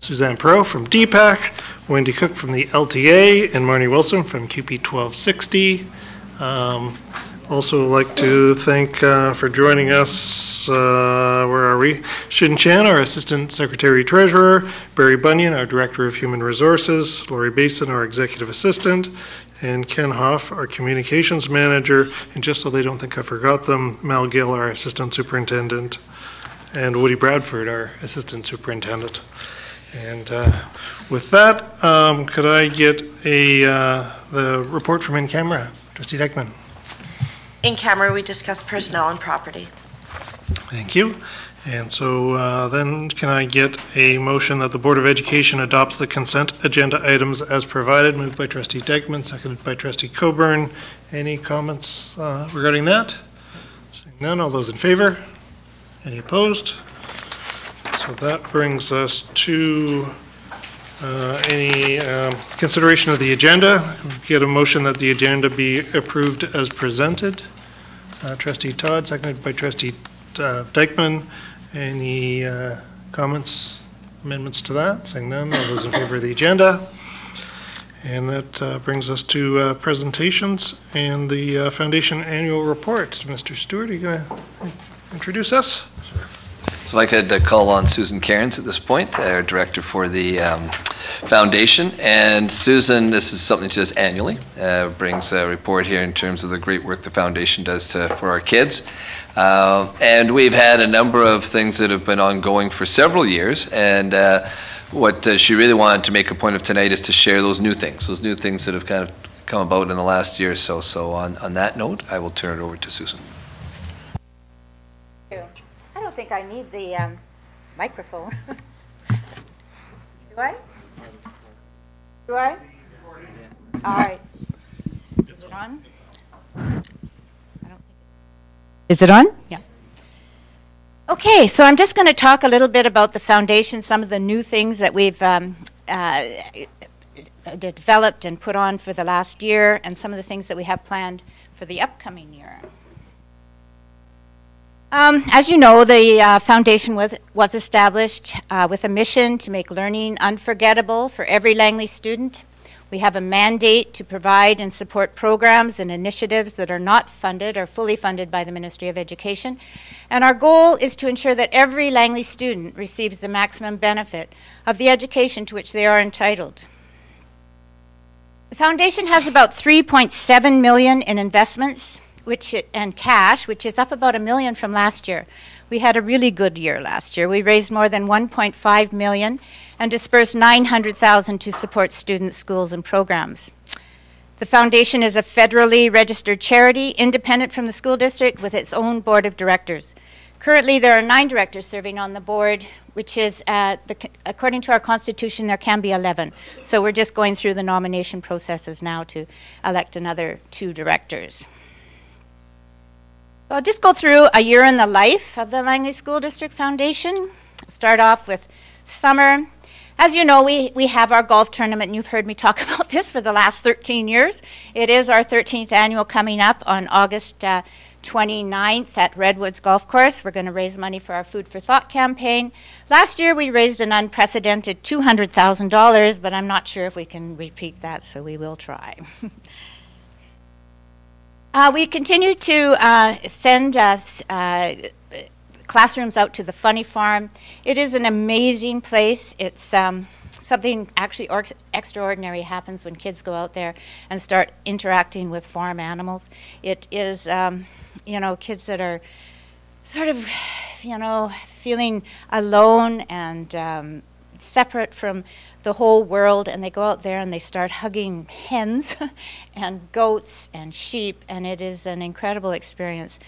Suzanne Perot from DPAC, Wendy Cook from the LTA, and Marnie Wilson from QP 1260. Also like to thank for joining us, where are we? Shin Chan, our Assistant Secretary Treasurer, Barry Bunyan, our Director of Human Resources, Lori Basin, our Executive Assistant, and Ken Hoff, our Communications Manager, and just so they don't think I forgot them, Mal Gill, our Assistant Superintendent, and Woody Bradford, our Assistant Superintendent. And with that, could I get the report from in-camera? Trustee Dyckman. In camera, we discussed personnel and property. Thank you. And so then can I get a motion that the Board of Education adopts the consent agenda items as provided? Moved by Trustee Dyckman, seconded by Trustee Coburn. Any comments regarding that? Seeing none, all those in favor? Any opposed? So that brings us to any consideration of the agenda. Get a motion that the agenda be approved as presented. Trustee Todd, seconded by Trustee Dyckman. Any comments, amendments to that? Saying none, all those in favor of the agenda. And that brings us to presentations and the Foundation annual report. Mr. Stewart, are you going to introduce us? Sure. So if I could call on Susan Cairns at this point, our director for the Foundation. And Susan, this is something she does annually, brings a report here in terms of the great work the Foundation does for our kids. And we've had a number of things that have been ongoing for several years. And what she really wanted to make a point of tonight is to share those new things that have kind of come about in the last year or so. So on that note, I will turn it over to Susan. I don't think I need the microphone. Do I? Do I? All right. Is it on? I don't think Is it on? Yeah. Okay, so I'm just going to talk a little bit about the Foundation, some of the new things that we've developed and put on for the last year, and some of the things that we have planned for the upcoming year. As you know, the Foundation was established with a mission to make learning unforgettable for every Langley student. We have a mandate to provide and support programs and initiatives that are not funded or fully funded by the Ministry of Education. And our goal is to ensure that every Langley student receives the maximum benefit of the education to which they are entitled. The Foundation has about $3.7 million in investments and cash, which is up about $1 million from last year. We had a really good year last year. We raised more than $1.5 million and dispersed $900,000 to support students, schools, and programs. The Foundation is a federally registered charity, independent from the school district, with its own board of directors. Currently, there are 9 directors serving on the board, which is, according to our Constitution, there can be 11. So we're just going through the nomination processes now to elect another 2 directors. So I'll just go through a year in the life of the Langley School District Foundation. Start off with summer. As you know, we have our golf tournament, and you've heard me talk about this for the last 13 years. It is our 13th annual coming up on August 29th at Redwoods Golf Course. We're going to raise money for our Food for Thought campaign. Last year we raised an unprecedented $200,000, but I'm not sure if we can repeat that, so we will try. We continue to send classrooms out to the Funny Farm. It is an amazing place. It's something actually extraordinary happens when kids go out there and start interacting with farm animals. It is, you know, kids that are sort of, you know, feeling alone and separate from the whole world, and they go out there and they start hugging hens and goats and sheep, and it is an incredible experience.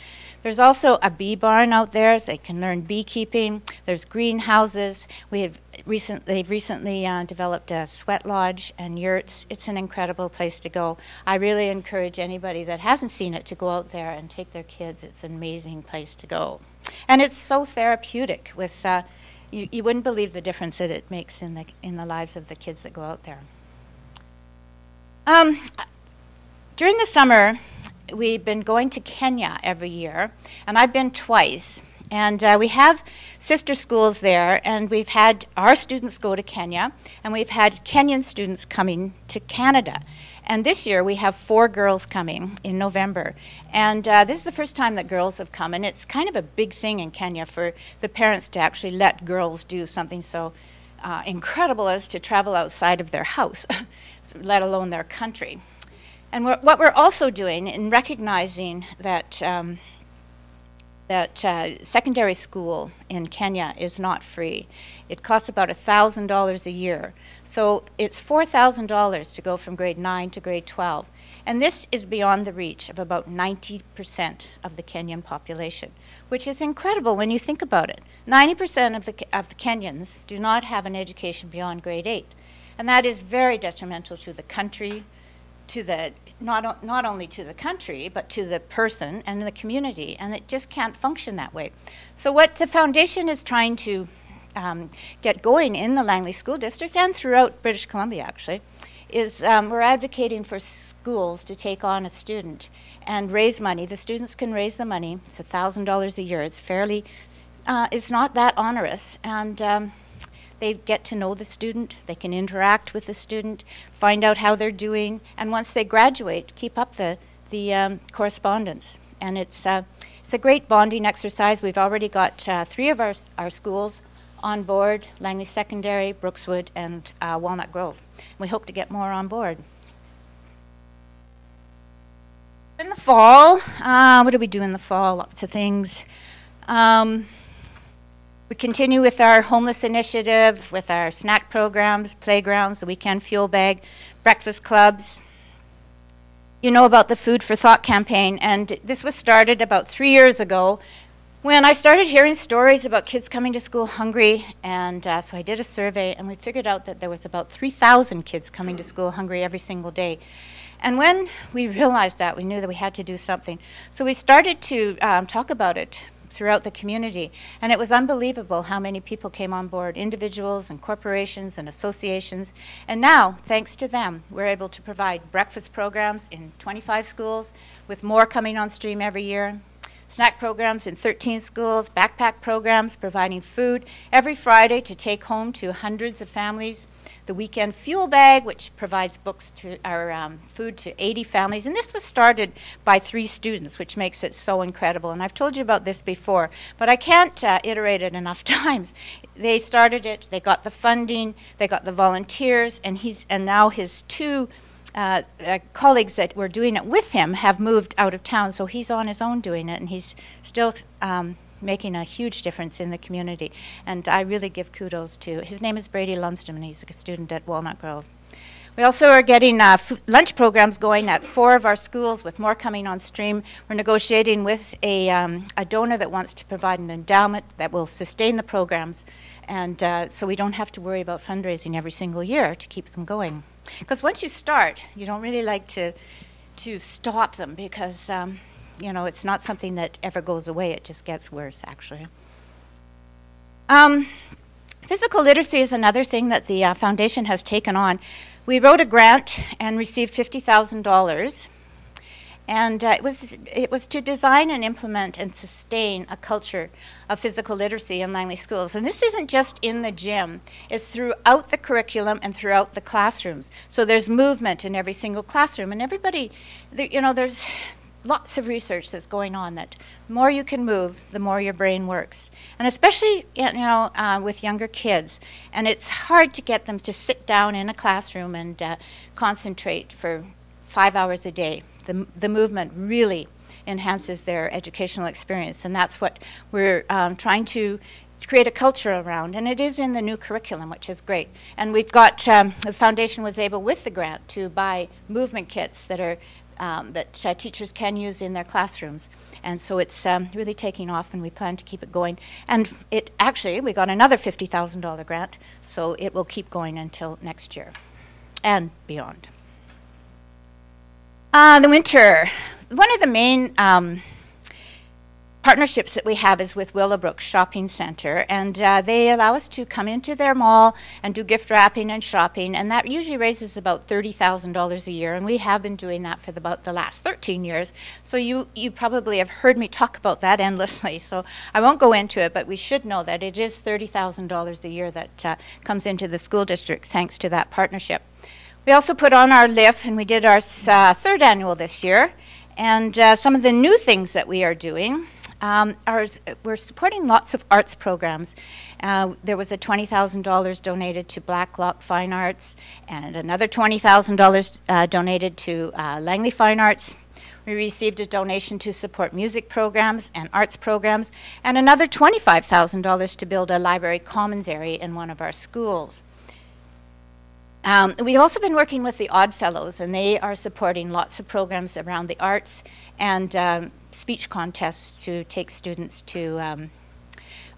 There's also a bee barn out there, so they can learn beekeeping. There's greenhouses. They've recently developed a sweat lodge and yurts. It's an incredible place to go. I really encourage anybody that hasn't seen it to go out there and take their kids. It's an amazing place to go. And it's so therapeutic with you wouldn't believe the difference that it makes in the lives of the kids that go out there. During the summer, we've been going to Kenya every year, and I've been twice. And we have sister schools there, and we've had our students go to Kenya, and we've had Kenyan students coming to Canada. And this year we have 4 girls coming in November. And this is the first time that girls have come, and it's kind of a big thing in Kenya for the parents to actually let girls do something so incredible as to travel outside of their house, let alone their country. And what we're also doing in recognizing that secondary school in Kenya is not free. It costs about $1,000 a year. So it's $4,000 to go from grade 9 to grade 12. And this is beyond the reach of about 90% of the Kenyan population, which is incredible when you think about it. 90% of the Kenyans do not have an education beyond grade 8. And that is very detrimental to the country, to the not only to the country, but to the person and the community, and it just can't function that way. So what the foundation is trying to get going in the Langley School District and throughout British Columbia, actually, is we're advocating for schools to take on a student and raise money. The students can raise the money. It's $1,000 a year. It's fairly, it's not that onerous, and they get to know the student, they can interact with the student, find out how they're doing, and once they graduate, keep up the correspondence. And it's a great bonding exercise. We've already got 3 of our schools on board: Langley Secondary, Brookswood, and Walnut Grove. We hope to get more on board. In the fall, what do we do in the fall? Lots of things. We continue with our homeless initiative, with our snack programs, playgrounds, the weekend fuel bag, breakfast clubs. You know about the Food for Thought campaign, and this was started about 3 years ago when I started hearing stories about kids coming to school hungry, and so I did a survey, and we figured out that there was about 3,000 kids coming to school hungry every single day. And when we realized that, we knew that we had to do something. So we started to talk about it throughout the community, and it was unbelievable how many people came on board, individuals and corporations and associations. And now, thanks to them, we're able to provide breakfast programs in 25 schools, with more coming on stream every year, snack programs in 13 schools, backpack programs providing food every Friday to take home to hundreds of families, the weekend fuel bag, which provides books to our food to 80 families. And this was started by 3 students, which makes it so incredible. And I've told you about this before, but I can't iterate it enough times. They started it, they got the funding, they got the volunteers, and now his 2 colleagues that were doing it with him have moved out of town, so he's on his own doing it, and he's still making a huge difference in the community. And I really give kudos to, his name is Brady Lunsdom, and he's a student at Walnut Grove. We also are getting lunch programs going at 4 of our schools, with more coming on stream. We're negotiating with a donor that wants to provide an endowment that will sustain the programs, and so we don't have to worry about fundraising every single year to keep them going. Because once you start, you don't really like to stop them, because you know, it's not something that ever goes away. It just gets worse, actually. Physical literacy is another thing that the foundation has taken on. We wrote a grant and received $50,000, and it was to design and implement and sustain a culture of physical literacy in Langley schools. And this isn't just in the gym, it's throughout the curriculum and throughout the classrooms. So there's movement in every single classroom, and everybody, you know, there's lots of research that's going on that the more you can move, the more your brain works. And especially, you know, with younger kids. And it's hard to get them to sit down in a classroom and concentrate for 5 hours a day. The movement really enhances their educational experience, and that's what we're trying to create a culture around, and it is in the new curriculum, which is great. And we've got, the foundation was able with the grant to buy movement kits that are that teachers can use in their classrooms. And so it's really taking off, and we plan to keep it going. And it actually, we got another $50,000 grant, so it will keep going until next year and beyond. The winter. One of the main partnerships that we have is with Willowbrook Shopping Center, and they allow us to come into their mall and do gift wrapping and shopping, and that usually raises about $30,000 a year, and we have been doing that for about the last 13 years. So you probably have heard me talk about that endlessly, so I won't go into it, but we should know that it is $30,000 a year that comes into the school district thanks to that partnership. We also put on our LIF, and we did our third annual this year, and some of the new things that we are doing we're supporting lots of arts programs. There was a $20,000 donated to Blacklock Fine Arts and another $20,000 donated to Langley Fine Arts. We received a donation to support music programs and arts programs, and another $25,000 to build a library commons area in one of our schools. We've also been working with the Odd Fellows, and they are supporting lots of programs around the arts and speech contests to take students to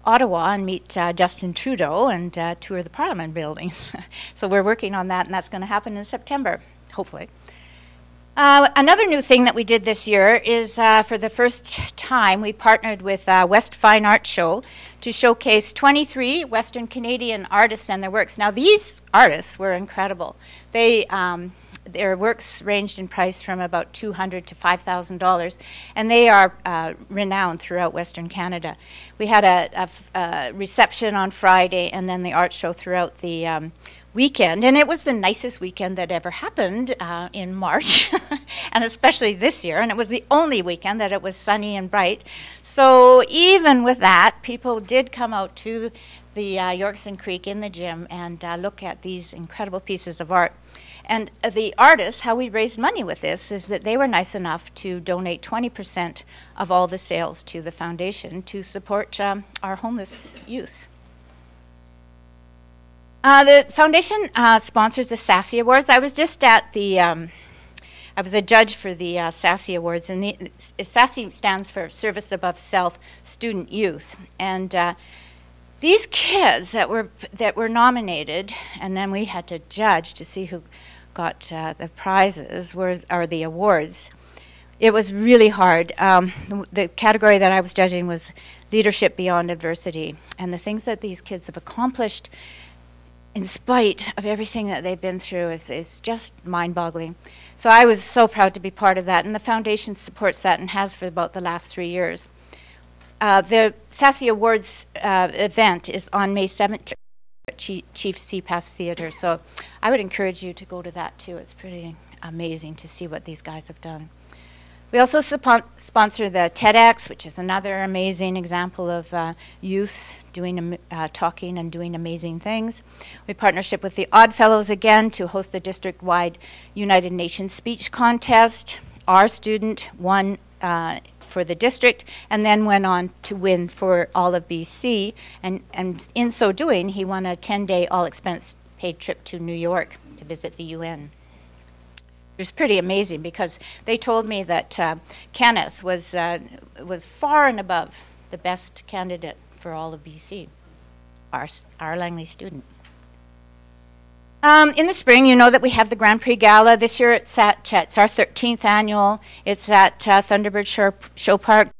Ottawa and meet Justin Trudeau and tour the Parliament buildings. So we're working on that, and that's going to happen in September, hopefully. Another new thing that we did this year is for the first time we partnered with West Fine Art Show to showcase 23 Western Canadian artists and their works. Now these artists were incredible. Their works ranged in price from about $200 to $5,000, and they are renowned throughout Western Canada. We had a reception on Friday and then the art show throughout the weekend, and it was the nicest weekend that ever happened in March, and especially this year, and it was the only weekend that it was sunny and bright. So even with that, people did come out to the Yorkson Creek in the gym and look at these incredible pieces of art. And the artists, how we raised money with this is that they were nice enough to donate 20% of all the sales to the foundation to support our homeless youth. The foundation sponsors the Sassy Awards. I was just at the, I was a judge for the Sassy Awards, and the Sassy stands for Service Above Self Student Youth. And these kids that were nominated, and then we had to judge to see who got the prizes or the awards. It was really hard. The category that I was judging was Leadership Beyond Adversity, and the things that these kids have accomplished in spite of everything that they've been through is just mind-boggling. So I was so proud to be part of that, and the foundation supports that and has for about the last 3 years. The Sassy Awards event is on May 7th at Chief CPAS Theatre, so I would encourage you to go to that too. It's pretty amazing to see what these guys have done. We also sponsor the TEDx, which is another amazing example of youth doing talking and doing amazing things. We partnership with the Odd Fellows again to host the district-wide United Nations speech contest. Our student won for the district and then went on to win for all of BC, and in so doing he won a 10-day all-expense-paid trip to New York to visit the UN. It was pretty amazing because they told me that Kenneth was far and above the best candidate for all of BC, our Langley student. In the spring, you know that we have the Grand Prix Gala. This year it's our 13th annual. It's at Thunderbird Show Park,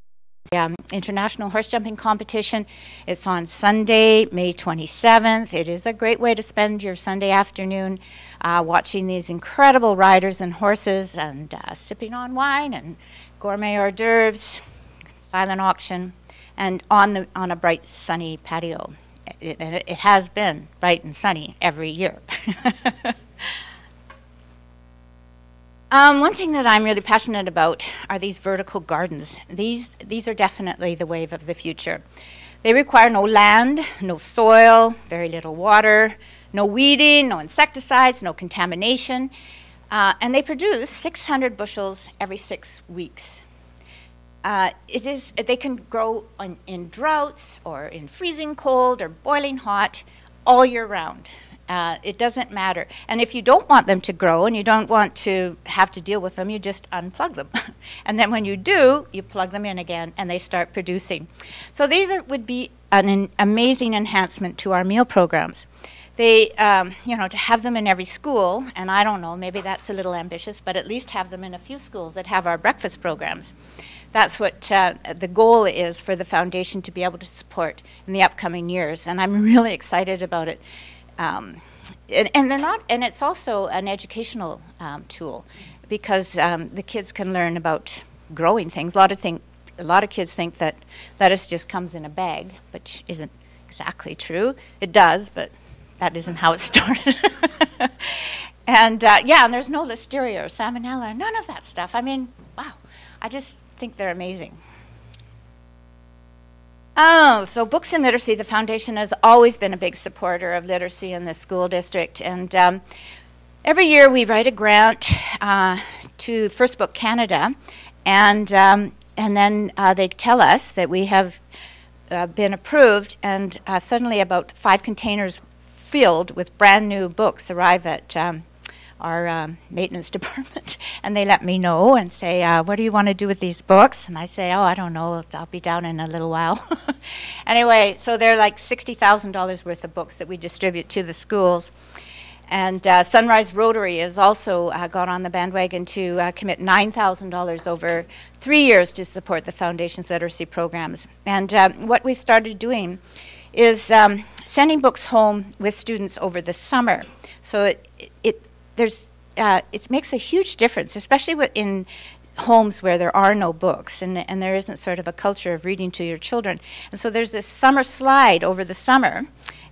International Horse Jumping Competition. It's on Sunday, May 27th. It is a great way to spend your Sunday afternoon watching these incredible riders and horses and sipping on wine and gourmet hors d'oeuvres, silent auction, and on a bright sunny patio. It has been bright and sunny every year. One thing that I'm really passionate about are these vertical gardens. These are definitely the wave of the future. They require no land, no soil, very little water, no weeding, no insecticides, no contamination, and they produce 600 bushels every 6 weeks. They can grow in droughts or in freezing cold or boiling hot all year round. It doesn't matter. And if you don't want them to grow and you don't want to have to deal with them, you just unplug them. And then when you do, you plug them in again and they start producing. So these would be an amazing enhancement to our meal programs. They, to have them in every school, and I don't know, maybe that's a little ambitious, but at least have them in a few schools that have our breakfast programs. that's what the goal is for the foundation to be able to support in the upcoming years. And I'm really excited about it. And they're not, and it's also an educational tool, because the kids can learn about growing things. A lot of kids think that lettuce just comes in a bag, which isn't exactly true. It does, but that isn't how it started. And yeah, and there's no listeria or salmonella, none of that stuff. I mean, wow, I just think they're amazing. Oh, so books and literacy, the foundation has always been a big supporter of literacy in the school district. And every year we write a grant to First Book Canada, and then they tell us that we have been approved, and suddenly about 5 containers filled with brand new books arrive at our maintenance department, and they let me know and say, what do you want to do with these books? And I say, oh, I don't know, I'll be down in a little while. Anyway, so they're like $60,000 worth of books that we distribute to the schools. And Sunrise Rotary has also got on the bandwagon to commit $9,000 over 3 years to support the Foundation's literacy programs. And what we've started doing is sending books home with students over the summer. So it makes a huge difference, especially in homes where there are no books and there isn't sort of a culture of reading to your children. And so there's this summer slide over the summer,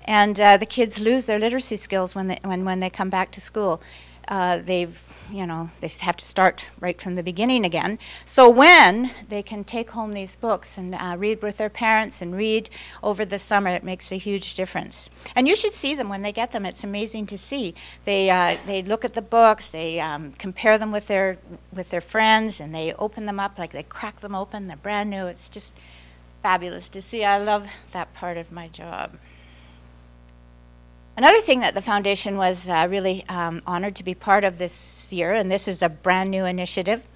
and the kids lose their literacy skills when they come back to school. They just have to start right from the beginning again. So when they can take home these books and read with their parents and read over the summer, it makes a huge difference. And you should see them when they get them. It's amazing to see. They look at the books, they compare them with their friends, and they open them up, like they crack them open. They're brand new. It's just fabulous to see. I love that part of my job. Another thing that the foundation was really honored to be part of this year, and this is a brand new initiative.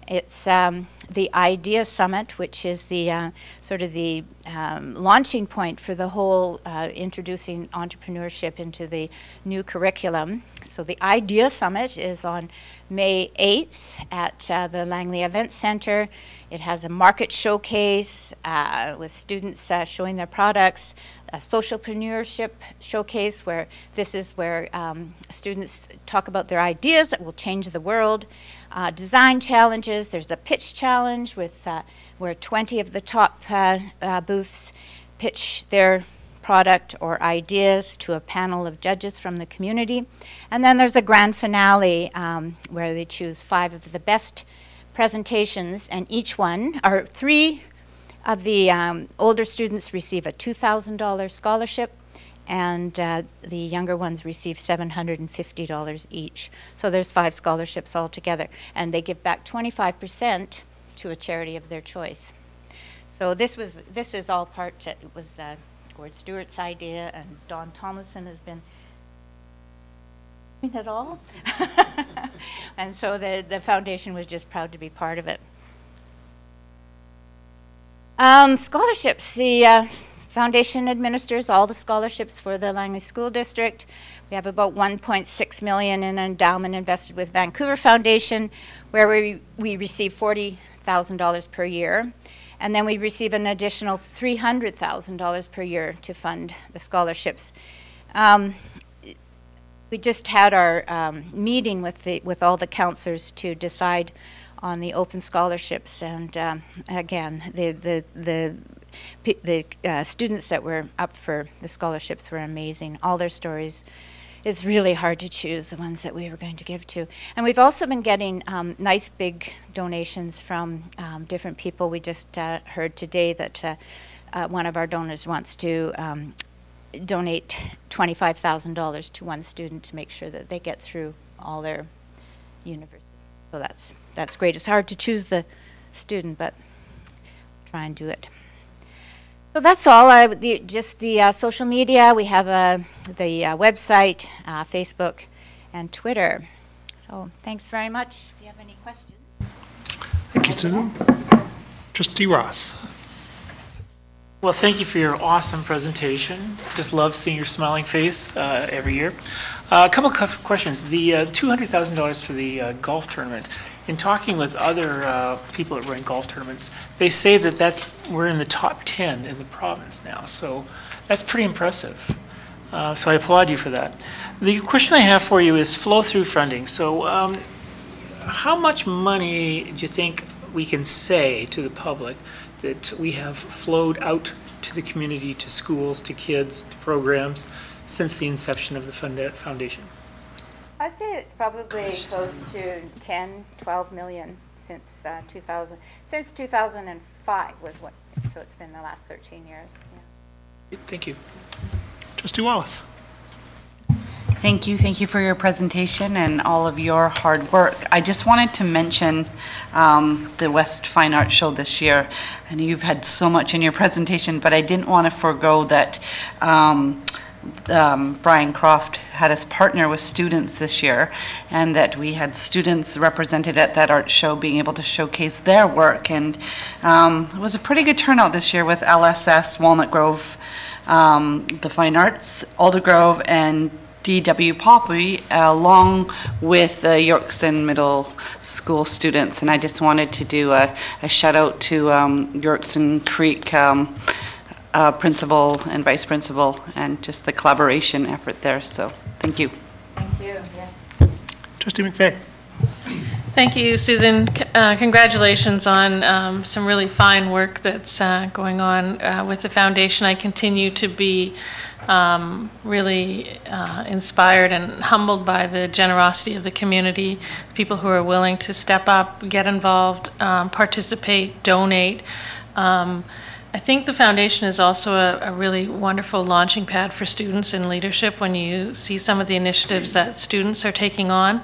It's the Idea Summit, which is the sort of the launching point for the whole introducing entrepreneurship into the new curriculum. So the Idea Summit is on May 8th at the Langley Event Center. It has a market showcase with students showing their products, a socialpreneurship showcase where students talk about their ideas that will change the world, design challenges. There's a pitch challenge with where 20 of the top booths pitch their product or ideas to a panel of judges from the community. And then there's a grand finale where they choose 5 of the best presentations, and each one, or 3 of the older students receive a $2,000 scholarship, and the younger ones receive $750 each. So there's 5 scholarships altogether, and they give back 25% to a charity of their choice. So this is all part. It was Gord Stewart's idea, and Don Tomlinson has been doing it all. And so the foundation was just proud to be part of it. Scholarships. The foundation administers all the scholarships for the Langley School District. We have about $1.6 million in an endowment invested with Vancouver Foundation, where we receive $40,000 per year. And then we receive an additional $300,000 per year to fund the scholarships. We just had our meeting with all the counselors to decide on the open scholarships, and again, the students that were up for the scholarships were amazing. All their stories. It's really hard to choose the ones that we were going to give to. And we've also been getting nice big donations from different people. We just heard today that one of our donors wants to donate $25,000 to one student to make sure that they get through all their university. So that's great. It's hard to choose the student, but try and do it. So that's all. Just the social media. We have the website, Facebook, and Twitter. So thanks very much. If you have any questions. Thank you, Susan. Trustee Ross. Well, thank you for your awesome presentation. Just love seeing your smiling face every year. A couple of questions. The $200,000 for the golf tournament, in talking with other people that run golf tournaments, they say that we're in the top 10 in the province now. So that's pretty impressive. So I applaud you for that. The question I have for you is flow-through funding. So how much money do you think we can say to the public that we have flowed out to the community, to schools, to kids, to programs since the inception of the foundation? I'd say it's probably close to 10, 12 million since 2000. Since 2005 was what, so it's been the last 13 years. Yeah. Thank you. Trustee Wallace. Thank you. Thank you for your presentation and all of your hard work. I just wanted to mention the West Fine Arts Show this year. I know you've had so much in your presentation, but I didn't want to forego that Brian Croft had us partner with students this year, and that we had students represented at that art show being able to showcase their work. And it was a pretty good turnout this year with LSS, Walnut Grove, the Fine Arts, Aldergrove, and D.W. Poppy, along with the Yorkson Middle School students. And I just wanted to do a shout out to Yorkson Creek principal and vice principal, and just the collaboration effort there. So thank you. Thank you. Yes. Trustee McVeigh. Thank you, Susan. Congratulations on some really fine work that's going on with the foundation. I continue to be really inspired and humbled by the generosity of the community, people who are willing to step up, get involved, participate, donate. I think the foundation is also a really wonderful launching pad for students in leadership when you see some of the initiatives that students are taking on,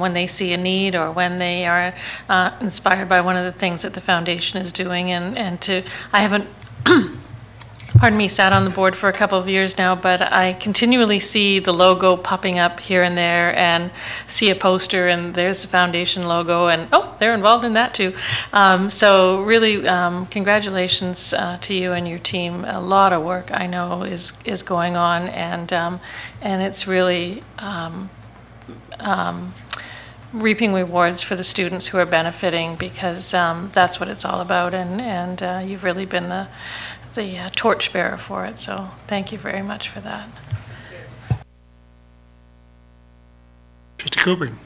when they see a need or when they are inspired by one of the things that the foundation is doing. I haven't pardon me, sat on the board for a couple of years now, but I continually see the logo popping up here and there, and see a poster and there's the foundation logo, and oh, they're involved in that too. So really, congratulations to you and your team. A lot of work I know is going on, and it's really reaping rewards for the students who are benefiting, because that's what it's all about, and you've really been the torchbearer for it, so thank you very much for that. Trustee Coburn.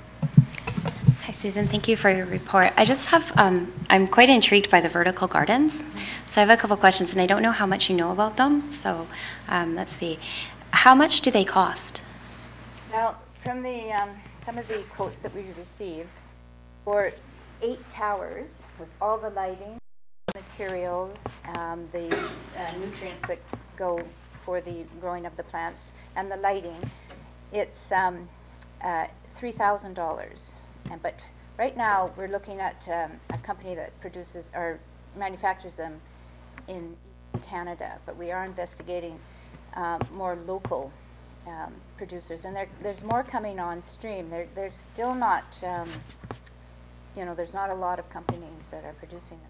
Hi, Susan. Thank you for your report. I just have, I'm quite intrigued by the vertical gardens, so I have a couple questions, and I don't know how much you know about them, so let's see. How much do they cost? Well, from the some of the quotes that we received, for 8 towers with all the lighting, materials, the nutrients that go for the growing of the plants, and the lighting, it's $3,000. But right now we're looking at a company that produces or manufactures them in Canada, but we are investigating more local producers, and there's more coming on stream. There's still not, you know, there's not a lot of companies that are producing them.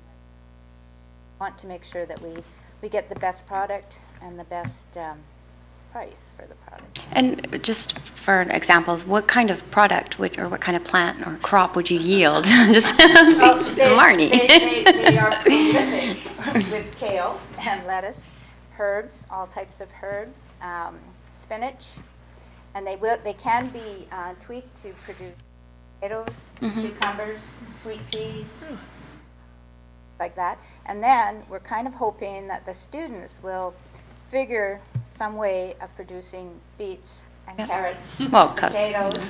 Want to make sure that we get the best product and the best price for the product. And just for examples, what kind of product or what kind of plant or crop would you yield? Just Marnie. They are prolific with kale and lettuce, herbs, all types of herbs, spinach, and they can be tweaked to produce potatoes, cucumbers, sweet peas, like that. And then we're kind of hoping that the students will figure some way of producing beets and carrots, potatoes,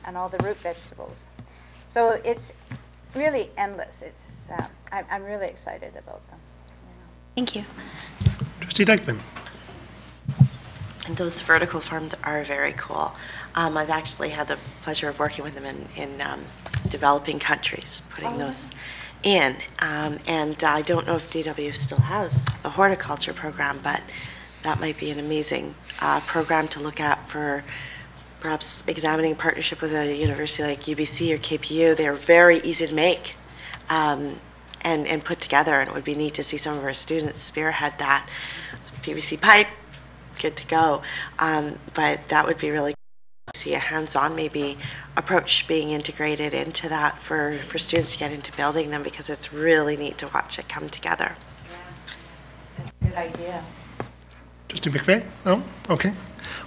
and all the root vegetables. So it's really endless. It's I'm really excited about them. Thank you. Trustee Dyckman. And those vertical farms are very cool. I've actually had the pleasure of working with them in developing countries, putting those in. And I don't know if DW still has the horticulture program, but that might be an amazing program to look at for perhaps examining partnership with a university like UBC or KPU. They're very easy to make and put together, and it would be neat to see some of our students spearhead that. So PVC pipe, good to go. But that would be really see a hands-on maybe approach being integrated into that for students to get into building them, because it's really neat to watch it come together. That's a good idea. Trustee McVeigh? No? Okay.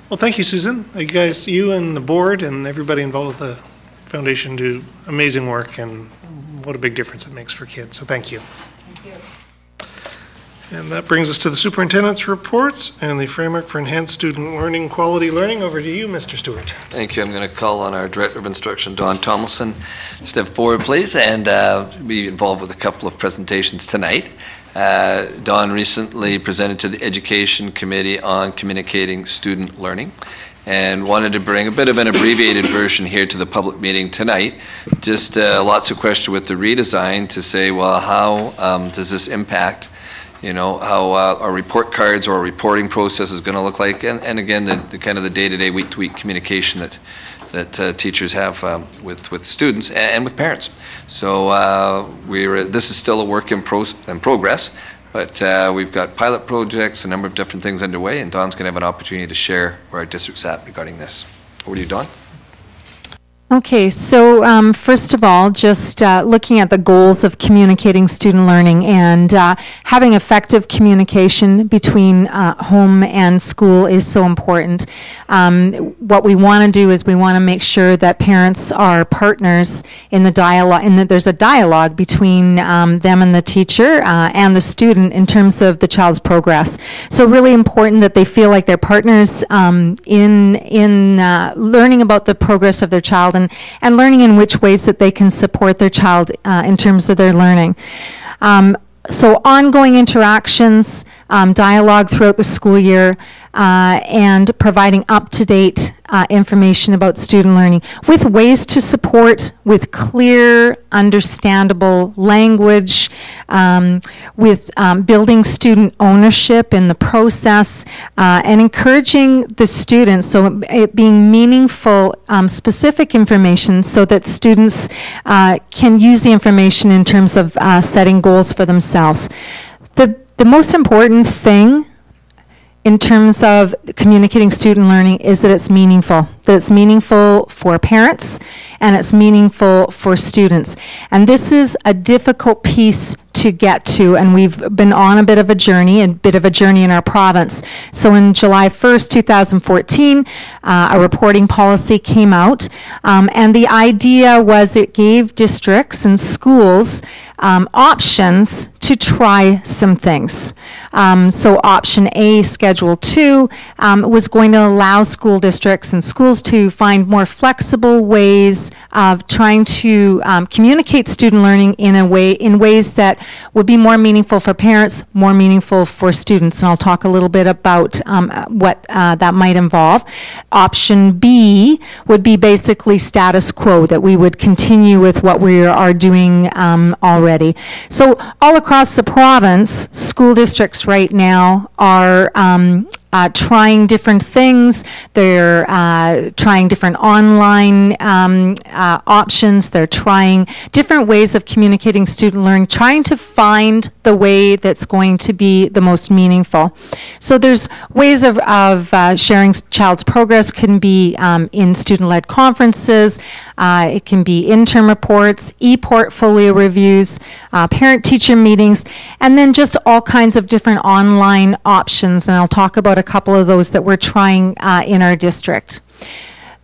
Well, thank you, Susan. You guys, you and the board and everybody involved with the foundation do amazing work, and what a big difference it makes for kids. So thank you. Thank you. And that brings us to the superintendent's reports and the framework for enhanced student learning, quality learning. Over to you, Mr. Stewart. Thank you. I'm going to call on our Director of Instruction, Don Tomlinson, to step forward, please, and be involved with a couple of presentations tonight. Don recently presented to the Education Committee on communicating student learning, and wanted to bring a bit of an abbreviated version here to the public meeting tonight. Just lots of questions with the redesign to say, well, how does this impact, you know, how our report cards or our reporting process is going to look like, and again, the kind of the day-to-day, week-to-week communication that teachers have with students and with parents. So this is still a work in progress, but we've got pilot projects, a number of different things underway, and Don's going to have an opportunity to share where our district's at regarding this. Over to you, Don. Okay, so first of all, just looking at the goals of communicating student learning, and having effective communication between home and school is so important. What we want to do is we want to make sure that parents are partners in the dialogue, and that there's a dialogue between them and the teacher and the student in terms of the child's progress. So really important that they feel like they're partners in learning about the progress of their child, and learning in which ways that they can support their child in terms of their learning. So ongoing interactions, dialogue throughout the school year, and providing up-to-date information about student learning with ways to support, with clear, understandable language, with building student ownership in the process, and encouraging the students, so it being meaningful, specific information, so that students can use the information in terms of setting goals for themselves. The most important thing in terms of communicating student learning is that it's meaningful. That it's meaningful for parents and it's meaningful for students. And this is a difficult piece to get to, and we've been on a bit of a journey in our province. So in July 1st, 2014, a reporting policy came out, and the idea was it gave districts and schools options to try some things. So option A, Schedule 2, was going to allow school districts and schools to find more flexible ways of trying to communicate student learning in ways that would be more meaningful for parents, more meaningful for students. And I'll talk a little bit about what that might involve. Option B would be basically status quo, that we would continue with what we are doing already. So all across the province, school districts right now are trying different things. They're trying different online options. They're trying different ways of communicating student learning, trying to find the way that's going to be the most meaningful. So there's ways of sharing child's progress. Can be in student-led conferences. It can be interim reports, e-portfolio reviews, parent-teacher meetings, and then just all kinds of different online options. And I'll talk about a couple of those that we're trying in our district.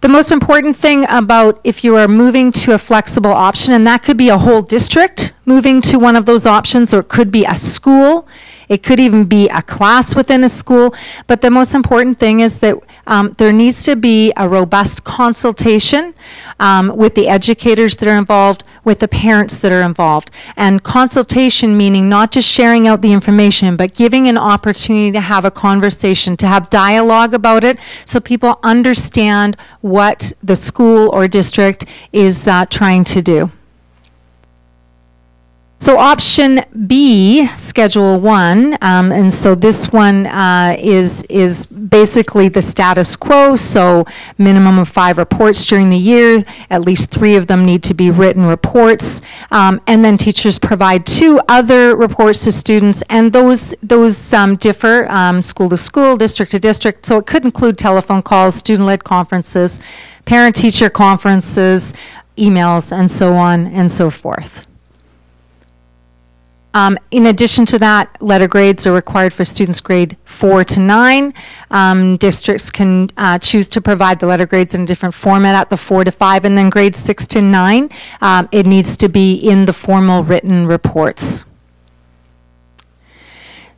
The most important thing about if you are moving to a flexible option, and that could be a whole district moving to one of those options, or it could be a school, it could even be a class within a school, but the most important thing is that there needs to be a robust consultation with the educators that are involved, with the parents that are involved. And consultation meaning not just sharing out the information, but giving an opportunity to have a conversation, to have dialogue about it, so people understand what the school or district is trying to do. So option B, Schedule 1, and so this one is basically the status quo, so minimum of 5 reports during the year, at least 3 of them need to be written reports, and then teachers provide 2 other reports to students, and those differ school to school, district to district, so it could include telephone calls, student-led conferences, parent-teacher conferences, emails, and so on and so forth. In addition to that, letter grades are required for students grade 4 to 9. Districts can choose to provide the letter grades in a different format at the 4 to 5, and then grades 6 to 9, it needs to be in the formal written reports.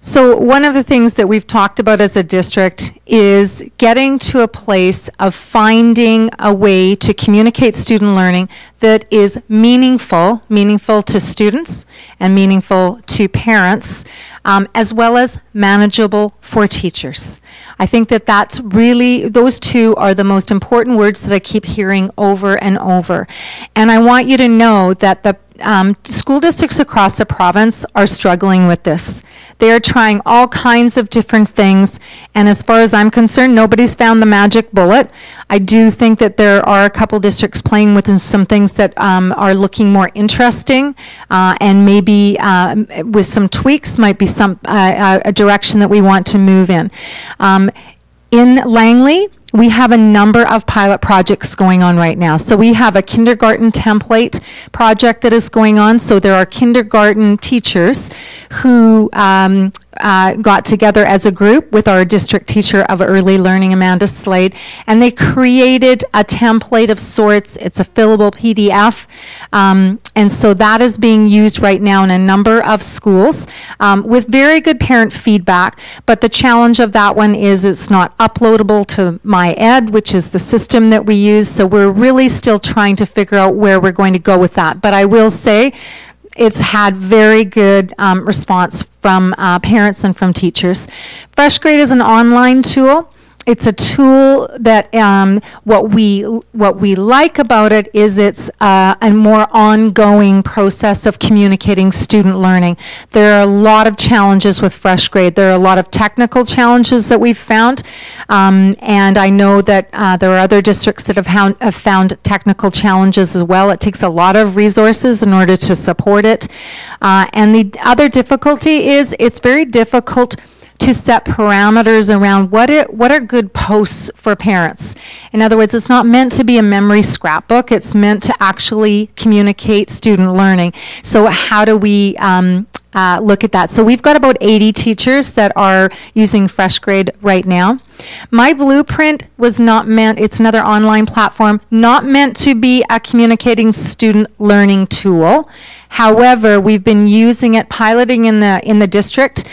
So one of the things that we've talked about as a district is getting to a place of finding a way to communicate student learning that is meaningful to students and meaningful to parents, as well as manageable for teachers. I think that that's really, those 2 are the most important words that I keep hearing over and over. And I want you to know that the school districts across the province are struggling with this. They are trying all kinds of different things, and as far as I'm concerned, nobody's found the magic bullet. I do think that there are a couple districts playing with some things that are looking more interesting, and maybe with some tweaks might be a direction that we want to move in. In Langley, we have a number of pilot projects going on right now. So we have a kindergarten template project that is going on. So there are kindergarten teachers who got together as a group with our district teacher of early learning, Amanda Slade, and they created a template of sorts. It's a fillable PDF, and so that is being used right now in a number of schools with very good parent feedback, but the challenge of that one is it's not uploadable to MyEd, which is the system that we use, so we're really still trying to figure out where we're going to go with that. But I will say it's had very good response from parents and from teachers. Fresh Grade is an online tool. It's a tool that what we like about it is it's a more ongoing process of communicating student learning. There are a lot of challenges with Fresh Grade. There are a lot of technical challenges that we've found, and I know that there are other districts that have found technical challenges as well. It takes a lot of resources in order to support it, and the other difficulty is it's very difficult to set parameters around what are good posts for parents. In other words, it's not meant to be a memory scrapbook. It's meant to actually communicate student learning. So how do we look at that? So we've got about 80 teachers that are using Fresh Grade right now. My Blueprint was not meant, it's another online platform, not meant to be a communicating student learning tool. However, we've been using it, piloting in the district,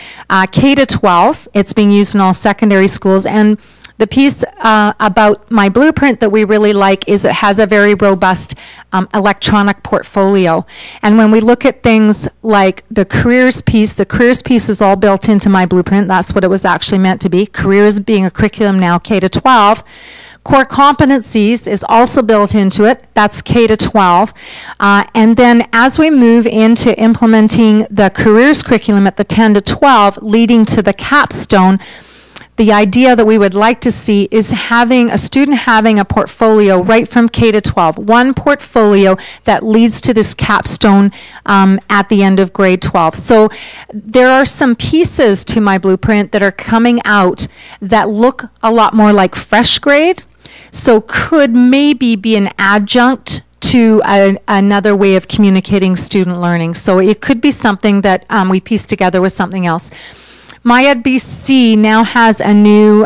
K to 12. It's being used in all secondary schools, and the piece about My Blueprint that we really like is it has a very robust electronic portfolio. And when we look at things like the careers piece is all built into My Blueprint. That's what it was actually meant to be. Careers being a curriculum now, K to 12. Core competencies is also built into it. That's K to 12. And then as we move into implementing the careers curriculum at the 10 to 12, leading to the capstone, the idea that we would like to see is having a student having a portfolio right from K to 12, one portfolio that leads to this capstone at the end of grade 12. So there are some pieces to My Blueprint that are coming out that look a lot more like Fresh Grade, so could maybe be an adjunct to another way of communicating student learning. So it could be something that we piece together with something else. MyEd BC now has a new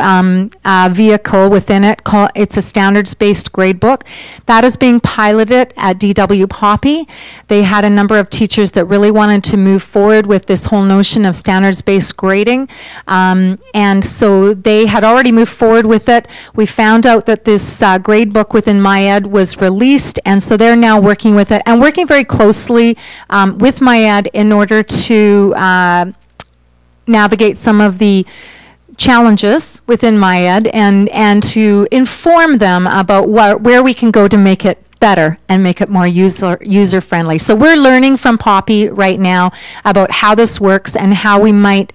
vehicle within it. It's a standards-based gradebook. That is being piloted at DW Poppy. They had a number of teachers that really wanted to move forward with this whole notion of standards-based grading. And so they had already moved forward with it. We found out that this gradebook within MyEd was released, and so they're now working with it and working very closely with MyEd in order to navigate some of the challenges within MyEd and to inform them about where we can go to make it better and make it more user-friendly. So we're learning from Poppy right now about how this works and how we might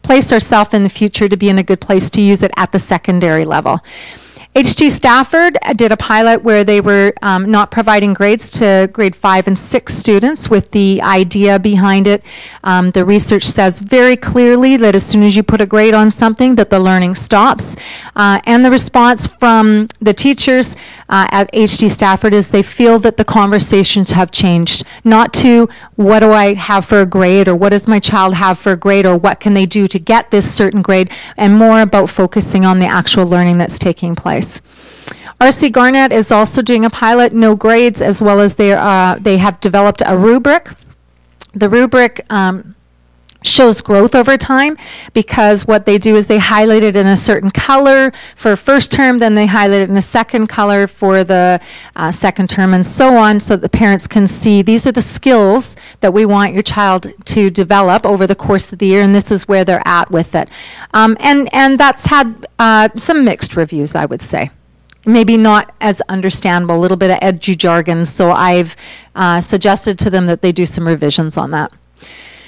place ourselves in the future to be in a good place to use it at the secondary level. HG Stafford did a pilot where they were not providing grades to grade 5 and 6 students with the idea behind it. The research says very clearly that as soon as you put a grade on something that the learning stops. And the response from the teachers at HG Stafford is they feel that the conversations have changed. Not to what do I have for a grade or what does my child have for a grade or what can they do to get this certain grade, and more about focusing on the actual learning that's taking place. RC Garnett is also doing a pilot, no grades, as well as they have developed a rubric. The rubric shows growth over time because what they do is they highlight it in a certain color for first term, then they highlight it in a second color for the second term, and so on, so that the parents can see these are the skills that we want your child to develop over the course of the year, and this is where they're at with it. And that's had some mixed reviews, I would say. Maybe not as understandable, a little bit of edgy jargon, so I've suggested to them that they do some revisions on that.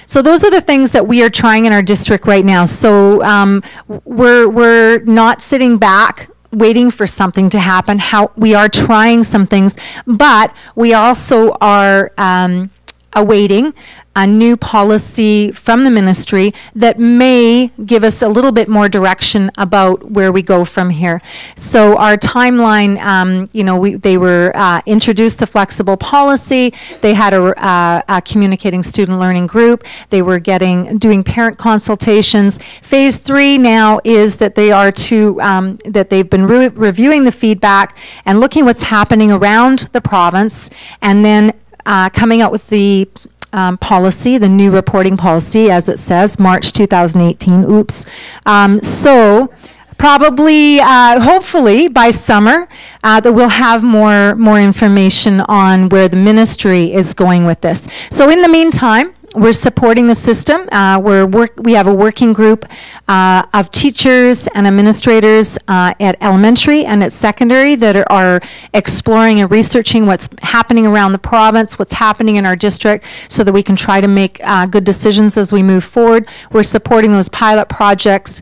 So those are the things that we are trying in our district right now. So we're not sitting back waiting for something to happen. We are trying some things, but we also are awaiting a new policy from the ministry that may give us a little bit more direction about where we go from here. So our timeline, they were introduced the flexible policy. They had a communicating student learning group. They were doing parent consultations. Phase 3 now is that they are that they've been reviewing the feedback and looking what's happening around the province, and then coming out with the policy, the new reporting policy, as it says, March 2018. Oops. So probably, hopefully, by summer, that we'll have more information on where the ministry is going with this. So in the meantime, we're supporting the system. We have a working group of teachers and administrators at elementary and at secondary that are exploring and researching what's happening around the province, what's happening in our district, so that we can try to make good decisions as we move forward. We're supporting those pilot projects.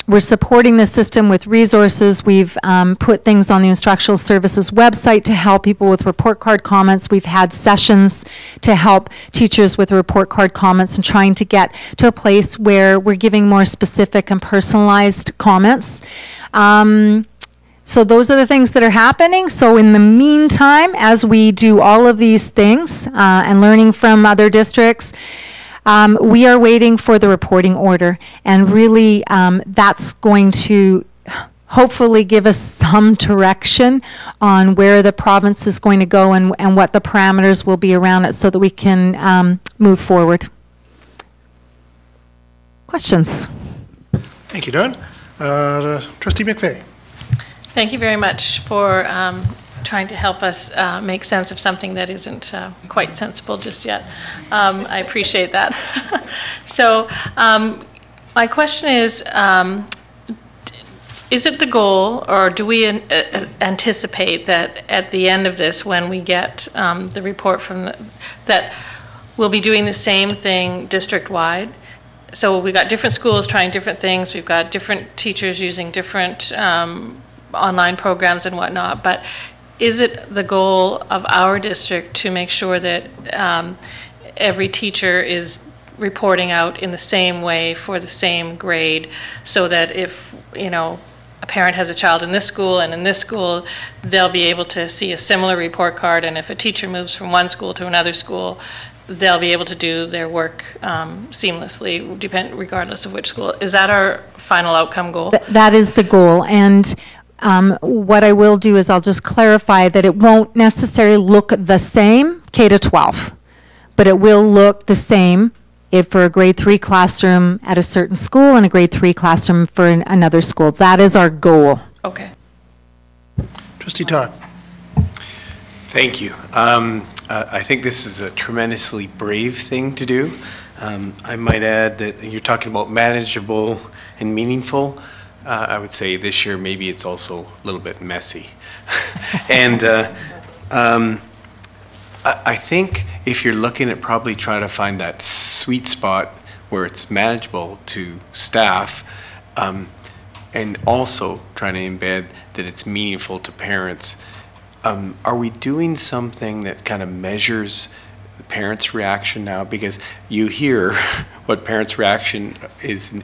We're supporting the system with resources. We've put things on the Instructional Services website to help people with report card comments. We've had sessions to help teachers with report card comments and trying to get to a place where we're giving more specific and personalized comments. So those are the things that are happening. So in the meantime, as we do all of these things and learning from other districts, we are waiting for the reporting order, and really that's going to hopefully give us some direction on where the province is going to go and what the parameters will be around it so that we can move forward. Questions? Thank you, Dawn. Trustee McVeigh. Thank you very much for trying to help us make sense of something that isn't quite sensible just yet. I appreciate that. So my question is it the goal, or do we anticipate that at the end of this, when we get the report from that we'll be doing the same thing district-wide? So we've got different schools trying different things. We've got different teachers using different online programs and whatnot, but is it the goal of our district to make sure that every teacher is reporting out in the same way for the same grade, so that if, a parent has a child in this school and in this school, they'll be able to see a similar report card, and if a teacher moves from one school to another school, they'll be able to do their work seamlessly, regardless of which school? Is that our final outcome goal? That is the goal, and what I will do is I'll just clarify that it won't necessarily look the same K to 12, but it will look the same if for a grade 3 classroom at a certain school and a grade 3 classroom for another school. That is our goal. Okay. Trustee Todd. Thank you. I think this is a tremendously brave thing to do. I might add that you're talking about manageable and meaningful. I would say this year maybe it's also a little bit messy. And I think if you're looking at probably trying to find that sweet spot where it's manageable to staff, and also trying to embed that it's meaningful to parents, are we doing something that kind of measures the parents' reaction now? Because you hear what parents' reaction is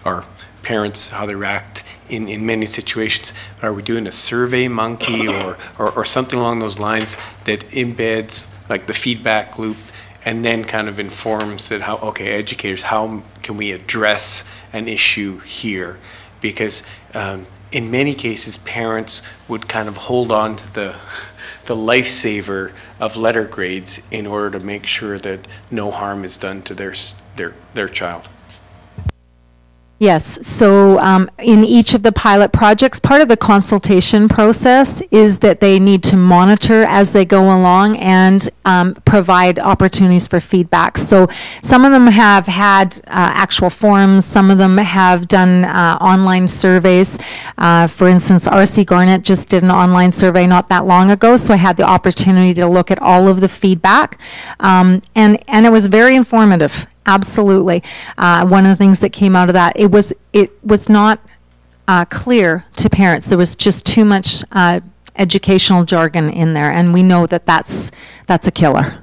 or parents, how they react in many situations. Are we doing a survey monkey or something along those lines that embeds like the feedback loop and then kind of informs that how, okay, educators, how can we address an issue here? Because in many cases, parents would kind of hold on to the lifesaver of letter grades in order to make sure that no harm is done to their child. Yes, so in each of the pilot projects, part of the consultation process is that they need to monitor as they go along and provide opportunities for feedback. So some of them have had actual forums, some of them have done online surveys. For instance, R.C. Garnett just did an online survey not that long ago, so I had the opportunity to look at all of the feedback, and it was very informative. Absolutely. One of the things that came out of that, it was not clear to parents. There was just too much educational jargon in there, and we know that that's a killer.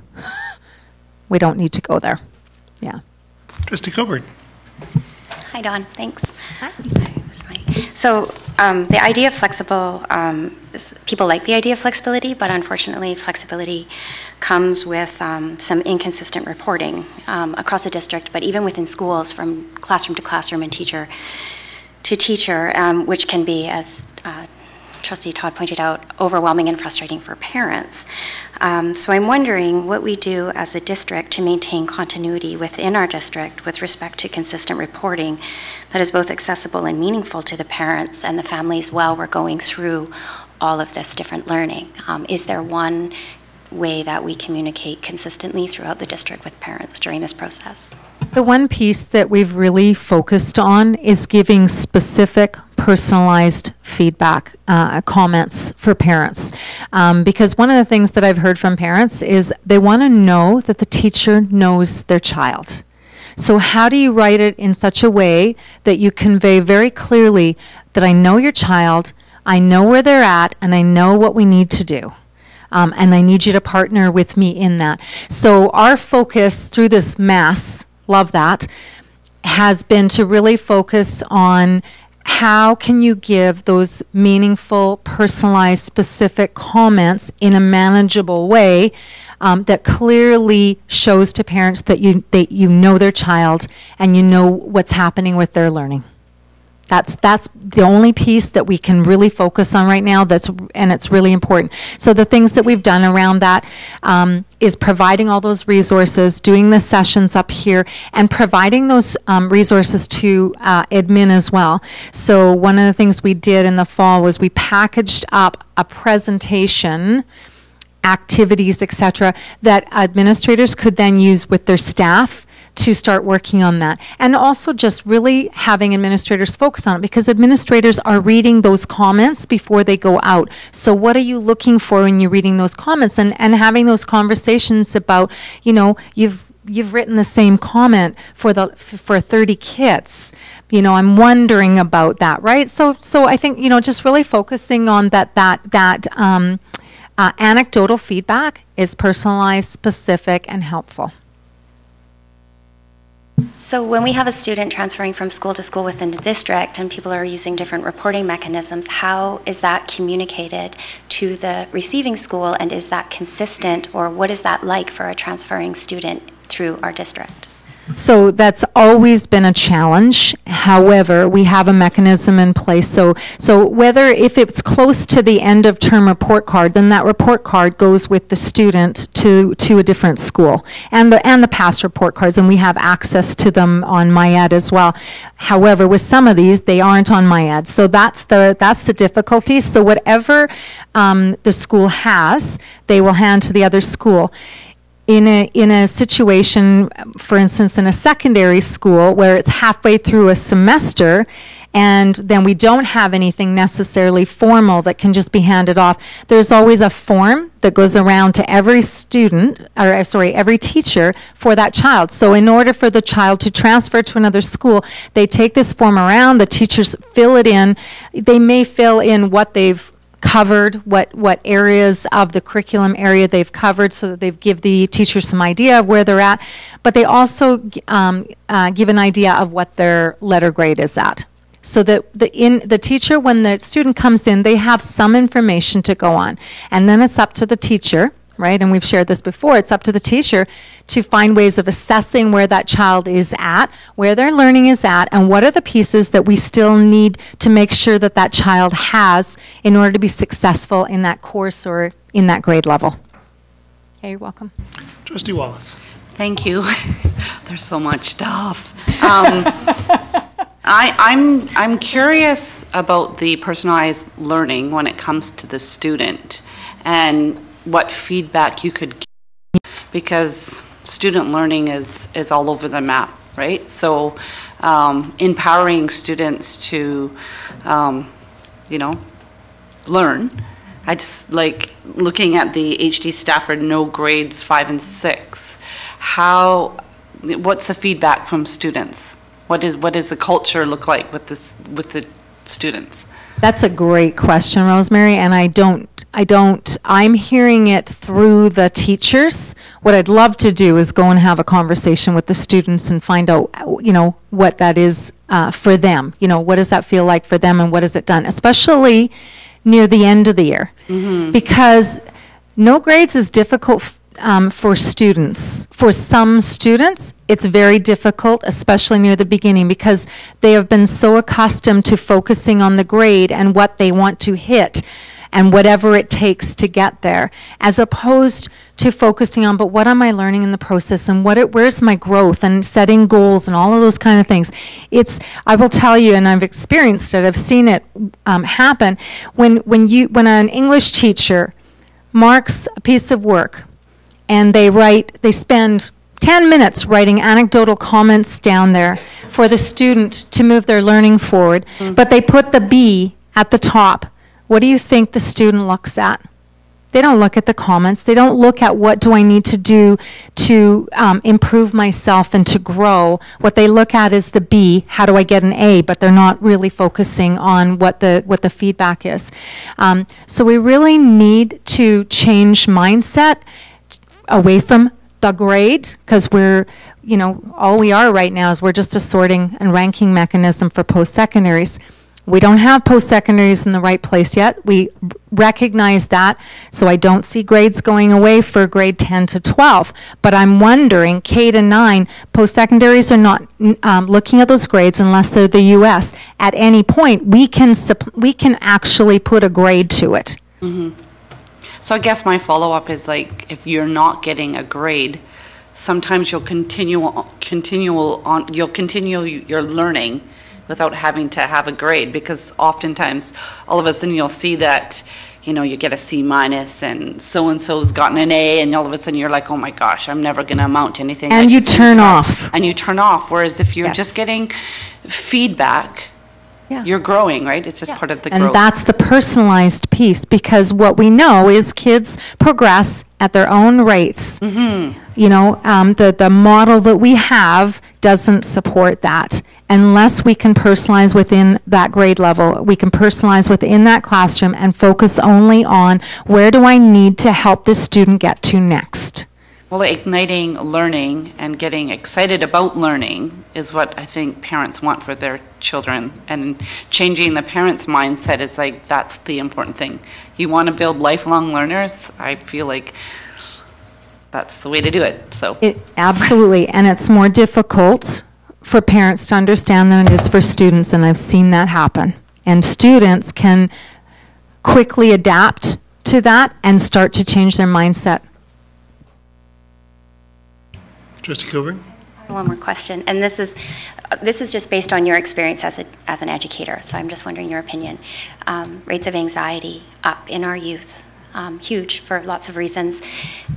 We don't need to go there. Yeah. Trustee Coburn. Hi, Dawn. Thanks. Hi. So the idea of flexible, people like the idea of flexibility, but unfortunately flexibility comes with some inconsistent reporting across the district, but even within schools from classroom to classroom and teacher to teacher, which can be, as Trustee Todd pointed out, overwhelming and frustrating for parents. So I'm wondering what we do as a district to maintain continuity within our district with respect to consistent reporting that is both accessible and meaningful to the parents and the families while we're going through all of this different learning. Is there one way that we communicate consistently throughout the district with parents during this process? The one piece that we've really focused on is giving specific personalized feedback, comments for parents. Because one of the things that I've heard from parents is they want to know that the teacher knows their child. So how do you write it in such a way that you convey very clearly that I know your child, I know where they're at, and I know what we need to do. And I need you to partner with me in that. So our focus through this mass, love that, has been to really focus on how can you give those meaningful, personalized, specific comments in a manageable way that clearly shows to parents that you know their child and you know what's happening with their learning. That's the only piece that we can really focus on right now, and it's really important. So the things that we've done around that is providing all those resources, doing the sessions up here, and providing those resources to admin as well. So one of the things we did in the fall was we packaged up a presentation, activities, etc., that administrators could then use with their staff to start working on that. And also just really having administrators focus on it, because administrators are reading those comments before they go out. So what are you looking for when you're reading those comments, and having those conversations about, you know, you've written the same comment for 30 kids. You know, I'm wondering about that, right? So I think, you know, just really focusing on that anecdotal feedback is personalized, specific, and helpful. So when we have a student transferring from school to school within the district and people are using different reporting mechanisms, how is that communicated to the receiving school, and is that consistent, or what is that like for a transferring student through our district? So that's always been a challenge. However, we have a mechanism in place. So if it's close to the end of term report card, then that report card goes with the student to a different school, and the past report cards, and we have access to them on MyEd as well. However, with some of these, they aren't on MyEd. So that's the difficulty. So whatever the school has, they will hand to the other school. In a situation, for instance, in a secondary school where it's halfway through a semester and then we don't have anything necessarily formal that can just be handed off, there's always a form that goes around to every student, or sorry, every teacher for that child. So in order for the child to transfer to another school, they take this form around, the teachers fill it in. They may fill in what they've covered, what areas of the curriculum area they've covered, so that they've give the teacher some idea of where they're at, but they also give an idea of what their letter grade is at. So that the teacher, when the student comes in, they have some information to go on. And then it's up to the teacher, right? And we've shared this before. It's up to the teacher to find ways of assessing where that child is at, where their learning is at, and what are the pieces that we still need to make sure that that child has in order to be successful in that course or in that grade level. Okay, you're welcome. Trustee Wallace. Thank you. There's so much stuff. I'm curious about the personalized learning when it comes to the student and what feedback you could give, because student learning is all over the map, right? So empowering students to, learn. I just like looking at the HD Stafford no grades 5 and 6. What's the feedback from students? What does the culture look like with the students? That's a great question, Rosemary, and I'm hearing it through the teachers. What I'd love to do is go and have a conversation with the students and find out, what that is for them. What does that feel like for them and what has it done, especially near the end of the year. Mm-hmm. Because no grades is difficult for students. For some students, it's very difficult, especially near the beginning, because they have been so accustomed to focusing on the grade and what they want to hit and whatever it takes to get there, as opposed to focusing on, but what am I learning in the process and where's my growth and setting goals and all of those kind of things. I will tell you, and I've experienced it, I've seen it happen, when an English teacher marks a piece of work, and they spend 10 minutes writing anecdotal comments down there for the student to move their learning forward, but they put the B at the top. What do you think the student looks at? They don't look at the comments. They don't look at what do I need to do to improve myself and to grow. What they look at is the B, how do I get an A, but they're not really focusing on what the feedback is. So we really need to change mindset away from the grade, because all we are right now is we're just a sorting and ranking mechanism for post-secondaries. We don't have post-secondaries in the right place yet. We recognize that, so I don't see grades going away for grade 10 to 12. But I'm wondering, K to 9, post-secondaries are not looking at those grades unless they're the U.S. At any point, we can actually put a grade to it. Mm-hmm. So I guess my follow-up is, like, if you're not getting a grade, sometimes you'll continue your learning without having to have a grade, because oftentimes all of a sudden you'll see that you get a C minus and so-and-so's gotten an A, and all of a sudden you're like, oh my gosh, I'm never going to amount to anything. And you turn off. And you turn off, whereas if you're just getting feedback, you're growing, right? It's just part of the growth. And that's the personalized piece, because what we know is kids progress at their own rates. Mm-hmm. The model that we have doesn't support that unless we can personalize within that grade level. We can personalize within that classroom and focus only on where do I need to help this student get to next. Well, igniting learning and getting excited about learning is what I think parents want for their children. And changing the parents' mindset is like, that's the important thing. You want to build lifelong learners? I feel like that's the way to do it. So absolutely, and it's more difficult for parents to understand than it is for students, and I've seen that happen. And students can quickly adapt to that and start to change their mindset. Trustee Coburn? One more question, and this is just based on your experience as an educator, so I'm just wondering your opinion. Rates of anxiety up in our youth. huge for lots of reasons.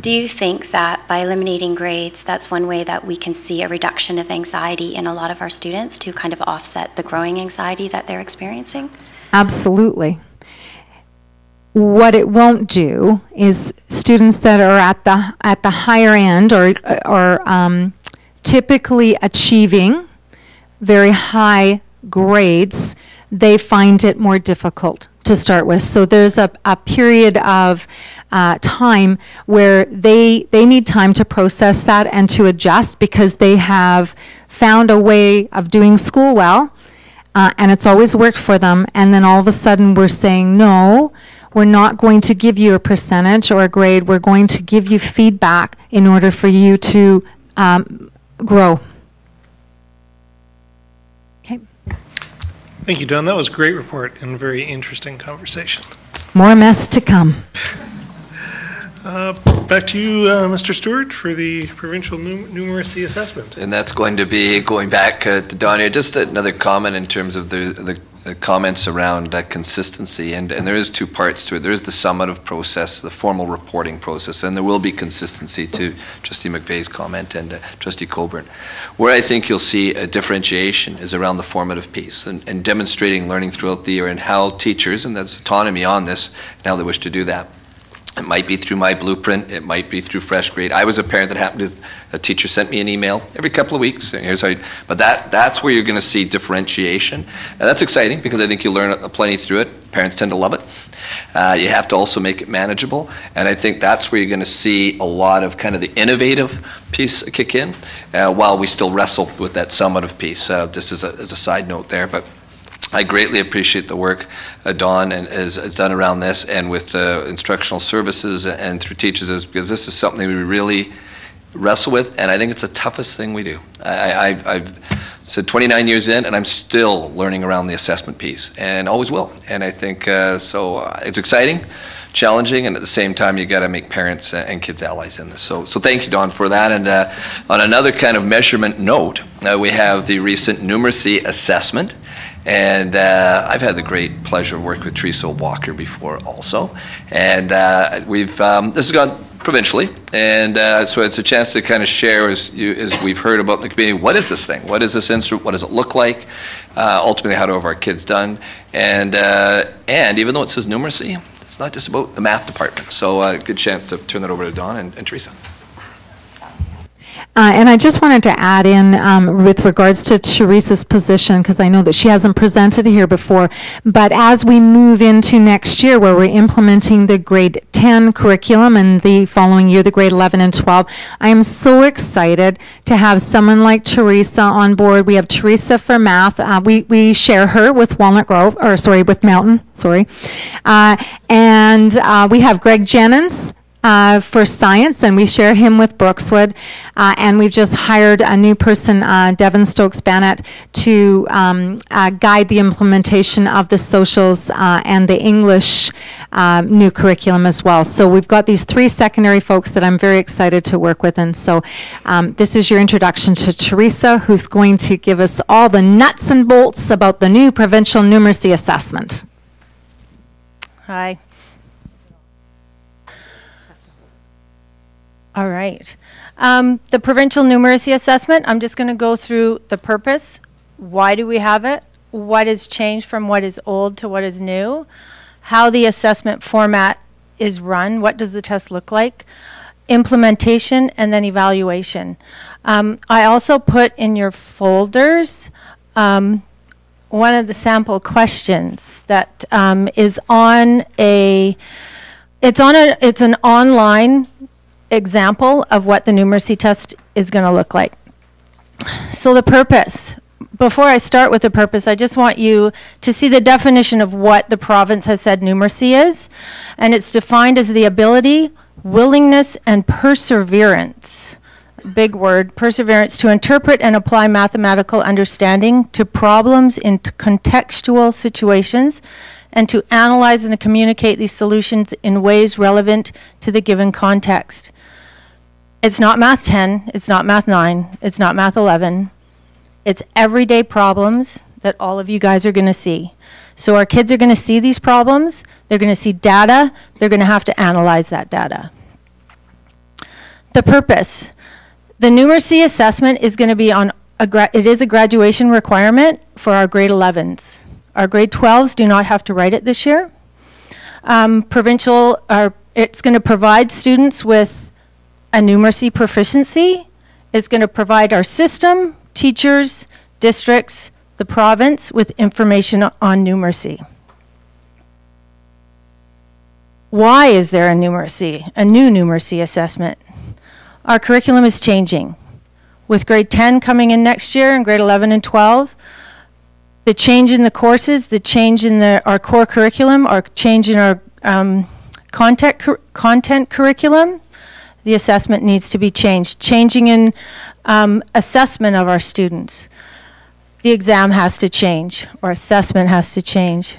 Do you think that by eliminating grades, that's one way that we can see a reduction of anxiety in a lot of our students to kind of offset the growing anxiety that they're experiencing? Absolutely. What it won't do is students that are at the higher end or typically achieving very high grades, they find it more difficult to start with. So there's a period of time where they need time to process that and to adjust, because they have found a way of doing school well, and it's always worked for them, and then all of a sudden we're saying, no, we're not going to give you a percentage or a grade, we're going to give you feedback in order for you to grow. Okay. Thank you, Dawn. That was a great report and a very interesting conversation. More mess to come. Back to you, Mr. Stewart, for the provincial numeracy assessment. And that's going to be, going back to Dawn here, just another comment in terms of the comments around consistency, and there is two parts to it. There is the summative process, the formal reporting process, and there will be consistency, to Trustee McVeigh's comment and Trustee Coburn. Where I think you'll see a differentiation is around the formative piece and demonstrating learning throughout the year, and how teachers, and there's autonomy on this, now they wish to do that. It might be through my blueprint, it might be through Fresh Grade. I was a parent that happened to, a teacher sent me an email every couple of weeks, and here's how you, but that's where you're going to see differentiation. And that's exciting, because I think you learn plenty through it. Parents tend to love it. You have to also make it manageable, and I think that's where you're going to see a lot of kind of the innovative piece kick in, while we still wrestle with that summative piece. Just as a side note there, but I greatly appreciate the work Dawn has done around this, and with instructional services and through teachers, because this is something we really wrestle with, and I think it's the toughest thing we do. I've said 29 years in, and I'm still learning around the assessment piece, and always will. And I think it's exciting, challenging, and at the same time you got to make parents and kids allies in this. So thank you, Dawn, for that. And on another kind of measurement note, we have the recent numeracy assessment. And I've had the great pleasure of working with Teresa Walker before also. And this has gone provincially. And so it's a chance to kind of share, as we've heard about in the community, what is this thing? What is this instrument? What does it look like? Ultimately, how do have our kids done? And even though it says numeracy, it's not just about the math department. So a good chance to turn that over to Dawn and Teresa. And I just wanted to add in with regards to Teresa's position, because I know that she hasn't presented here before, but as we move into next year where we're implementing the grade 10 curriculum and the following year the grade 11 and 12, I am so excited to have someone like Teresa on board. We have Teresa for math. We share her with with Mountain, and we have Greg Jennings for science, and we share him with Brookswood, and we've just hired a new person, Devin Stokes-Bannett, to guide the implementation of the socials and the English new curriculum as well. So we've got these three secondary folks that I'm very excited to work with, and so this is your introduction to Teresa, who's going to give us all the nuts and bolts about the new provincial numeracy assessment. Hi. All right. The provincial numeracy assessment, I'm just going to go through the purpose. Why do we have it? What has changed from what is old to what is new? How the assessment format is run. What does the test look like? Implementation, and then evaluation. I also put in your folders one of the sample questions that is on it's an online example of what the numeracy test is going to look like. So the purpose. Before I start with the purpose, I just want you to see the definition of what the province has said numeracy is. And it's defined as the ability, willingness, and perseverance, big word, perseverance, to interpret and apply mathematical understanding to problems in contextual situations, and to analyze and communicate these solutions in ways relevant to the given context. It's not Math 10, it's not Math 9, it's not Math 11. It's everyday problems that all of you guys are going to see. So our kids are going to see these problems, they're going to see data, they're going to have to analyze that data. The purpose. The numeracy assessment is going to be on it is a graduation requirement for our grade 11s. Our grade 12s do not have to write it this year. It's going to provide students with a numeracy proficiency. It's going to provide our system, teachers, districts, the province with information on numeracy. Why is there a new numeracy assessment? Our curriculum is changing. With grade 10 coming in next year and grade 11 and 12, the change in the courses, the change in our core curriculum, our change in our content curriculum, the assessment needs to be changed. Changing in assessment of our students. The exam has to change, or assessment has to change.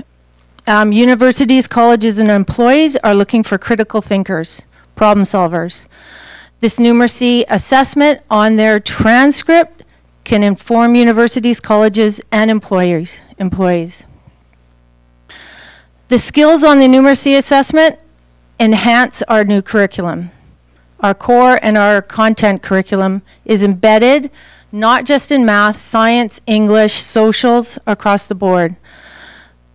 Universities, colleges, and employees are looking for critical thinkers, problem solvers. This numeracy assessment on their transcript can inform universities, colleges, and employees. The skills on the numeracy assessment enhance our new curriculum. Our core and our content curriculum is embedded not just in math, science, English, socials, across the board.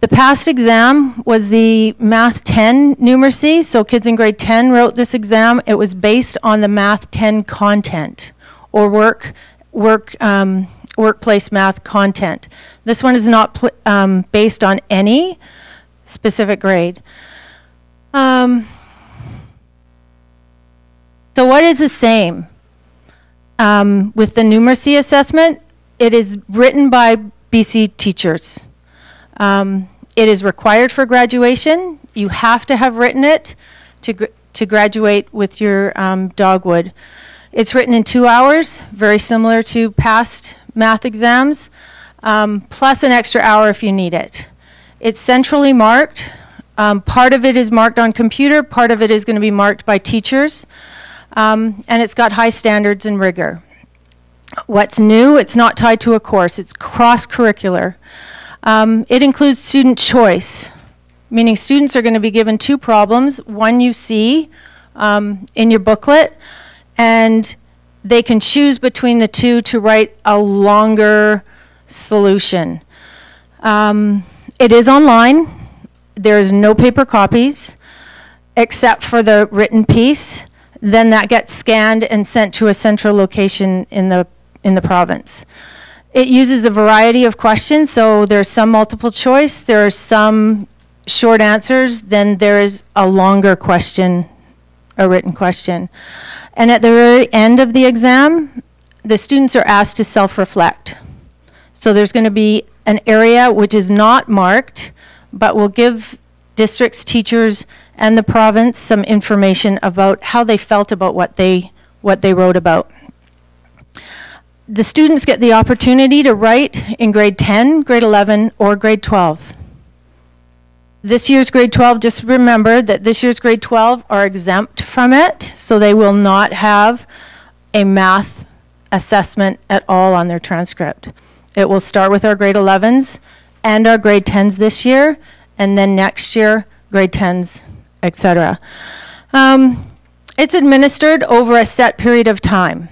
The past exam was the Math 10 numeracy, so kids in grade 10 wrote this exam. It was based on the Math 10 content, or workplace math content. This one is not based on any specific grade. So what is the same? With the numeracy assessment, it is written by BC teachers. It is required for graduation. You have to have written it to graduate with your Dogwood. It's written in 2 hours, very similar to past math exams, plus an extra hour if you need it. It's centrally marked. Part of it is marked on computer, part of it is going to be marked by teachers, and it's got high standards and rigor. What's new, it's not tied to a course, it's cross-curricular. It includes student choice, meaning students are going to be given 2 problems, one you see in your booklet, and they can choose between the 2 to write a longer solution. It is online. There is no paper copies except for the written piece. Then that gets scanned and sent to a central location in the province. It uses a variety of questions, so there's some multiple choice, there are some short answers, then there is a longer question, a written question. And at the very end of the exam, the students are asked to self-reflect. So there's going to be an area which is not marked, but will give districts, teachers, and the province some information about how they felt about what they wrote about. The students get the opportunity to write in grade 10, grade 11, or grade 12. This year's grade 12, just remember that this year's grade 12 are exempt from it, so they will not have a math assessment at all on their transcript. It will start with our grade 11s and our grade 10s this year, and then next year, grade 10s, etc. It's administered over a set period of time.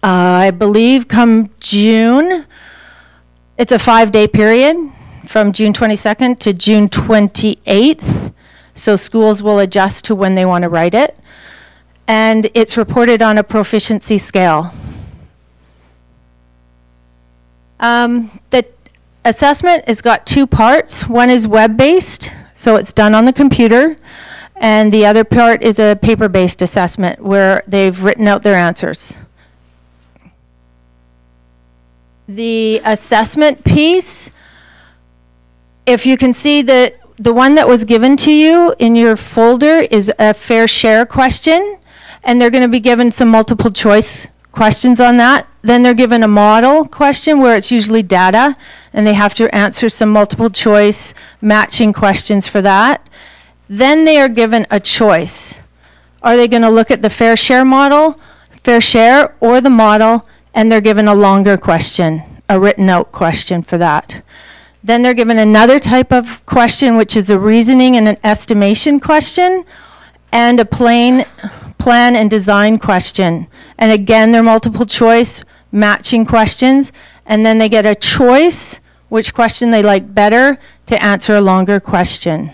I believe come June, it's a 5-day period from June 22nd to June 28th. So schools will adjust to when they want to write it. And it's reported on a proficiency scale. The assessment has got 2 parts. One is web-based, so it's done on the computer. And the other part is a paper-based assessment where they've written out their answers. The assessment piece, if you can see the one that was given to you in your folder is a fair share question, and they're going to be given some multiple choice questions on that. Then they're given a model question where it's usually data, and they have to answer some multiple choice matching questions for that. Then they are given a choice. Are they going to look at the fair share model, fair share, or the model? And they're given a longer question, a written out question for that. Then they're given another type of question, which is a reasoning and an estimation question, and a plan and design question. And again, they're multiple choice, matching questions, and then they get a choice, which question they like better, to answer a longer question.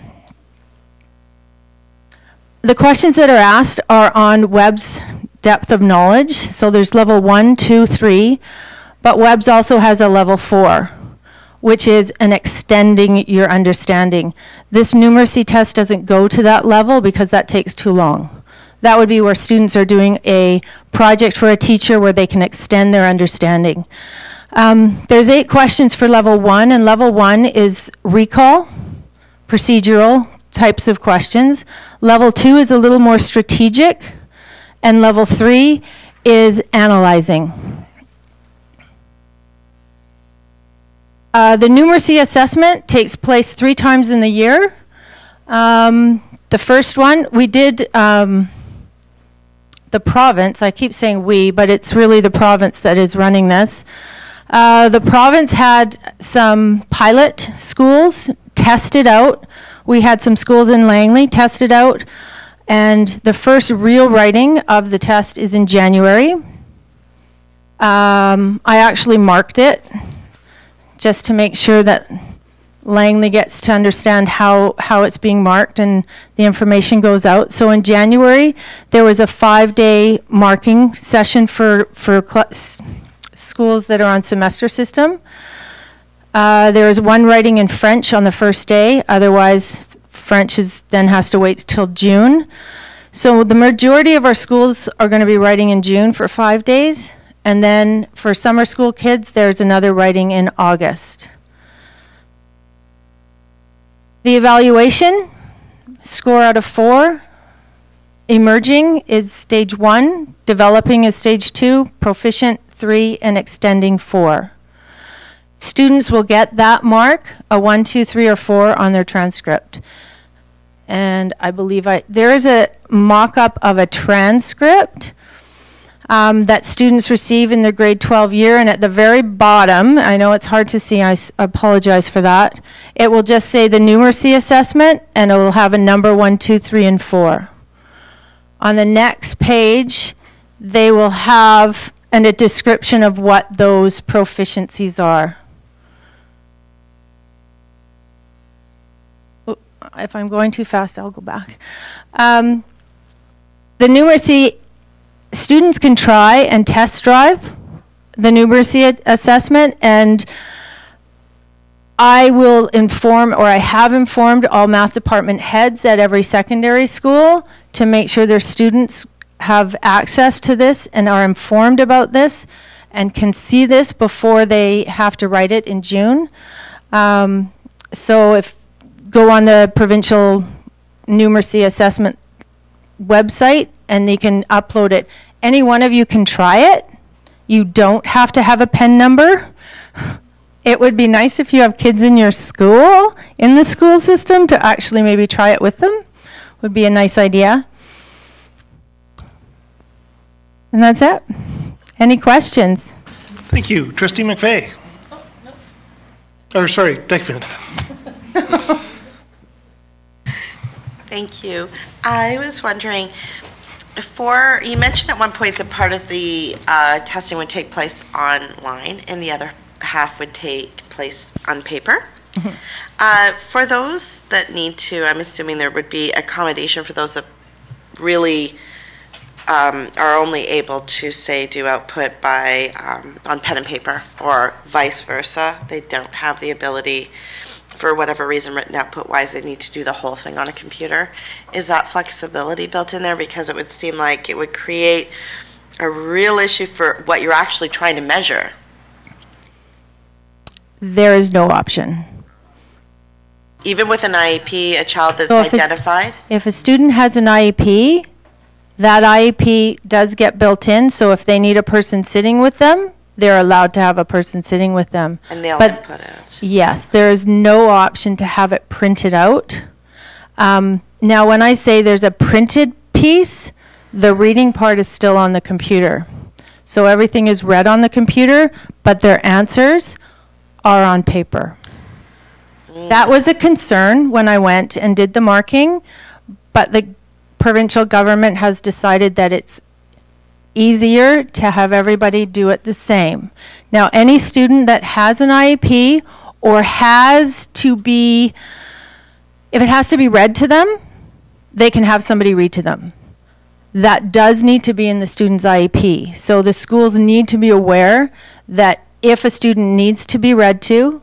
The questions that are asked are on Webb's depth of knowledge. So there's level 1, 2, 3, but Webb's also has a level 4, which is an extending your understanding. This numeracy test doesn't go to that level because that takes too long. That would be where students are doing a project for a teacher where they can extend their understanding. There's 8 questions for level 1, and level 1 is recall, procedural types of questions. Level 2 is a little more strategic, and level 3 is analyzing. The numeracy assessment takes place 3 times in the year. The first one, we did the province, I keep saying we, but it's really the province that is running this. The province had some pilot schools tested out. We had some schools in Langley tested out, and the first real writing of the test is in January. I actually marked it just to make sure that Langley gets to understand how it's being marked and the information goes out. So in January, there was a 5-day marking session for schools that are on semester system. There is 1 writing in French on the first day, otherwise French then has to wait till June. So the majority of our schools are going to be writing in June for 5 days, and then for summer school kids, there's another writing in August. The evaluation, score out of 4. Emerging is stage 1, developing is stage 2, proficient 3, and extending 4. Students will get that mark, a 1, 2, 3, or 4 on their transcript. And I believe there is a mock-up of a transcript that students receive in their grade 12 year, and at the very bottom, I know it's hard to see, I apologize for that, it will just say the numeracy assessment, and it will have a number 1, 2, 3, and 4. On the next page, they will have a description of what those proficiencies are. If I'm going too fast, I'll go back. The numeracy, students can try and test drive the numeracy assessment, and I will inform, or I have informed all math department heads at every secondary school to make sure their students have access to this and are informed about this and can see this before they have to write it in June. So if go on the provincial numeracy assessment website and they can upload it. Any one of you can try it. You don't have to have a PIN number. It would be nice if you have kids in your school, in the school system, to actually maybe try it with them. Would be a nice idea. And that's it. Any questions? Thank you. Trustee McVeigh. Oh, no. Or sorry, Dyckman. Thank you. I was wondering, you mentioned at one point that part of the testing would take place online and the other half would take place on paper. Mm-hmm. For those that need to, I'm assuming there would be accommodation for those that really are only able to, say, do output by on pen and paper, or vice versa. They don't have the ability, for whatever reason, written output-wise, they need to do the whole thing on a computer. Is that flexibility built in there? Because it would seem like it would create a real issue for what you're actually trying to measure. There is no option. Even with an IEP, a child that's So identified? If a student has an IEP, that IEP does get built in, so if they need a person sitting with them, they're allowed to have a person sitting with them. And they'll But input it. yes, there is no option to have it printed out. Now, when I say there's a printed piece, the reading part is still on the computer. So everything is read on the computer, but their answers are on paper. That was a concern when I went and did the marking, but the provincial government has decided that it's easier to have everybody do it the same. Now, any student that has an IEP or has to be, if it has to be read to them, they can have somebody read to them. That does need to be in the student's IEP. So the schools need to be aware that if a student needs to be read to,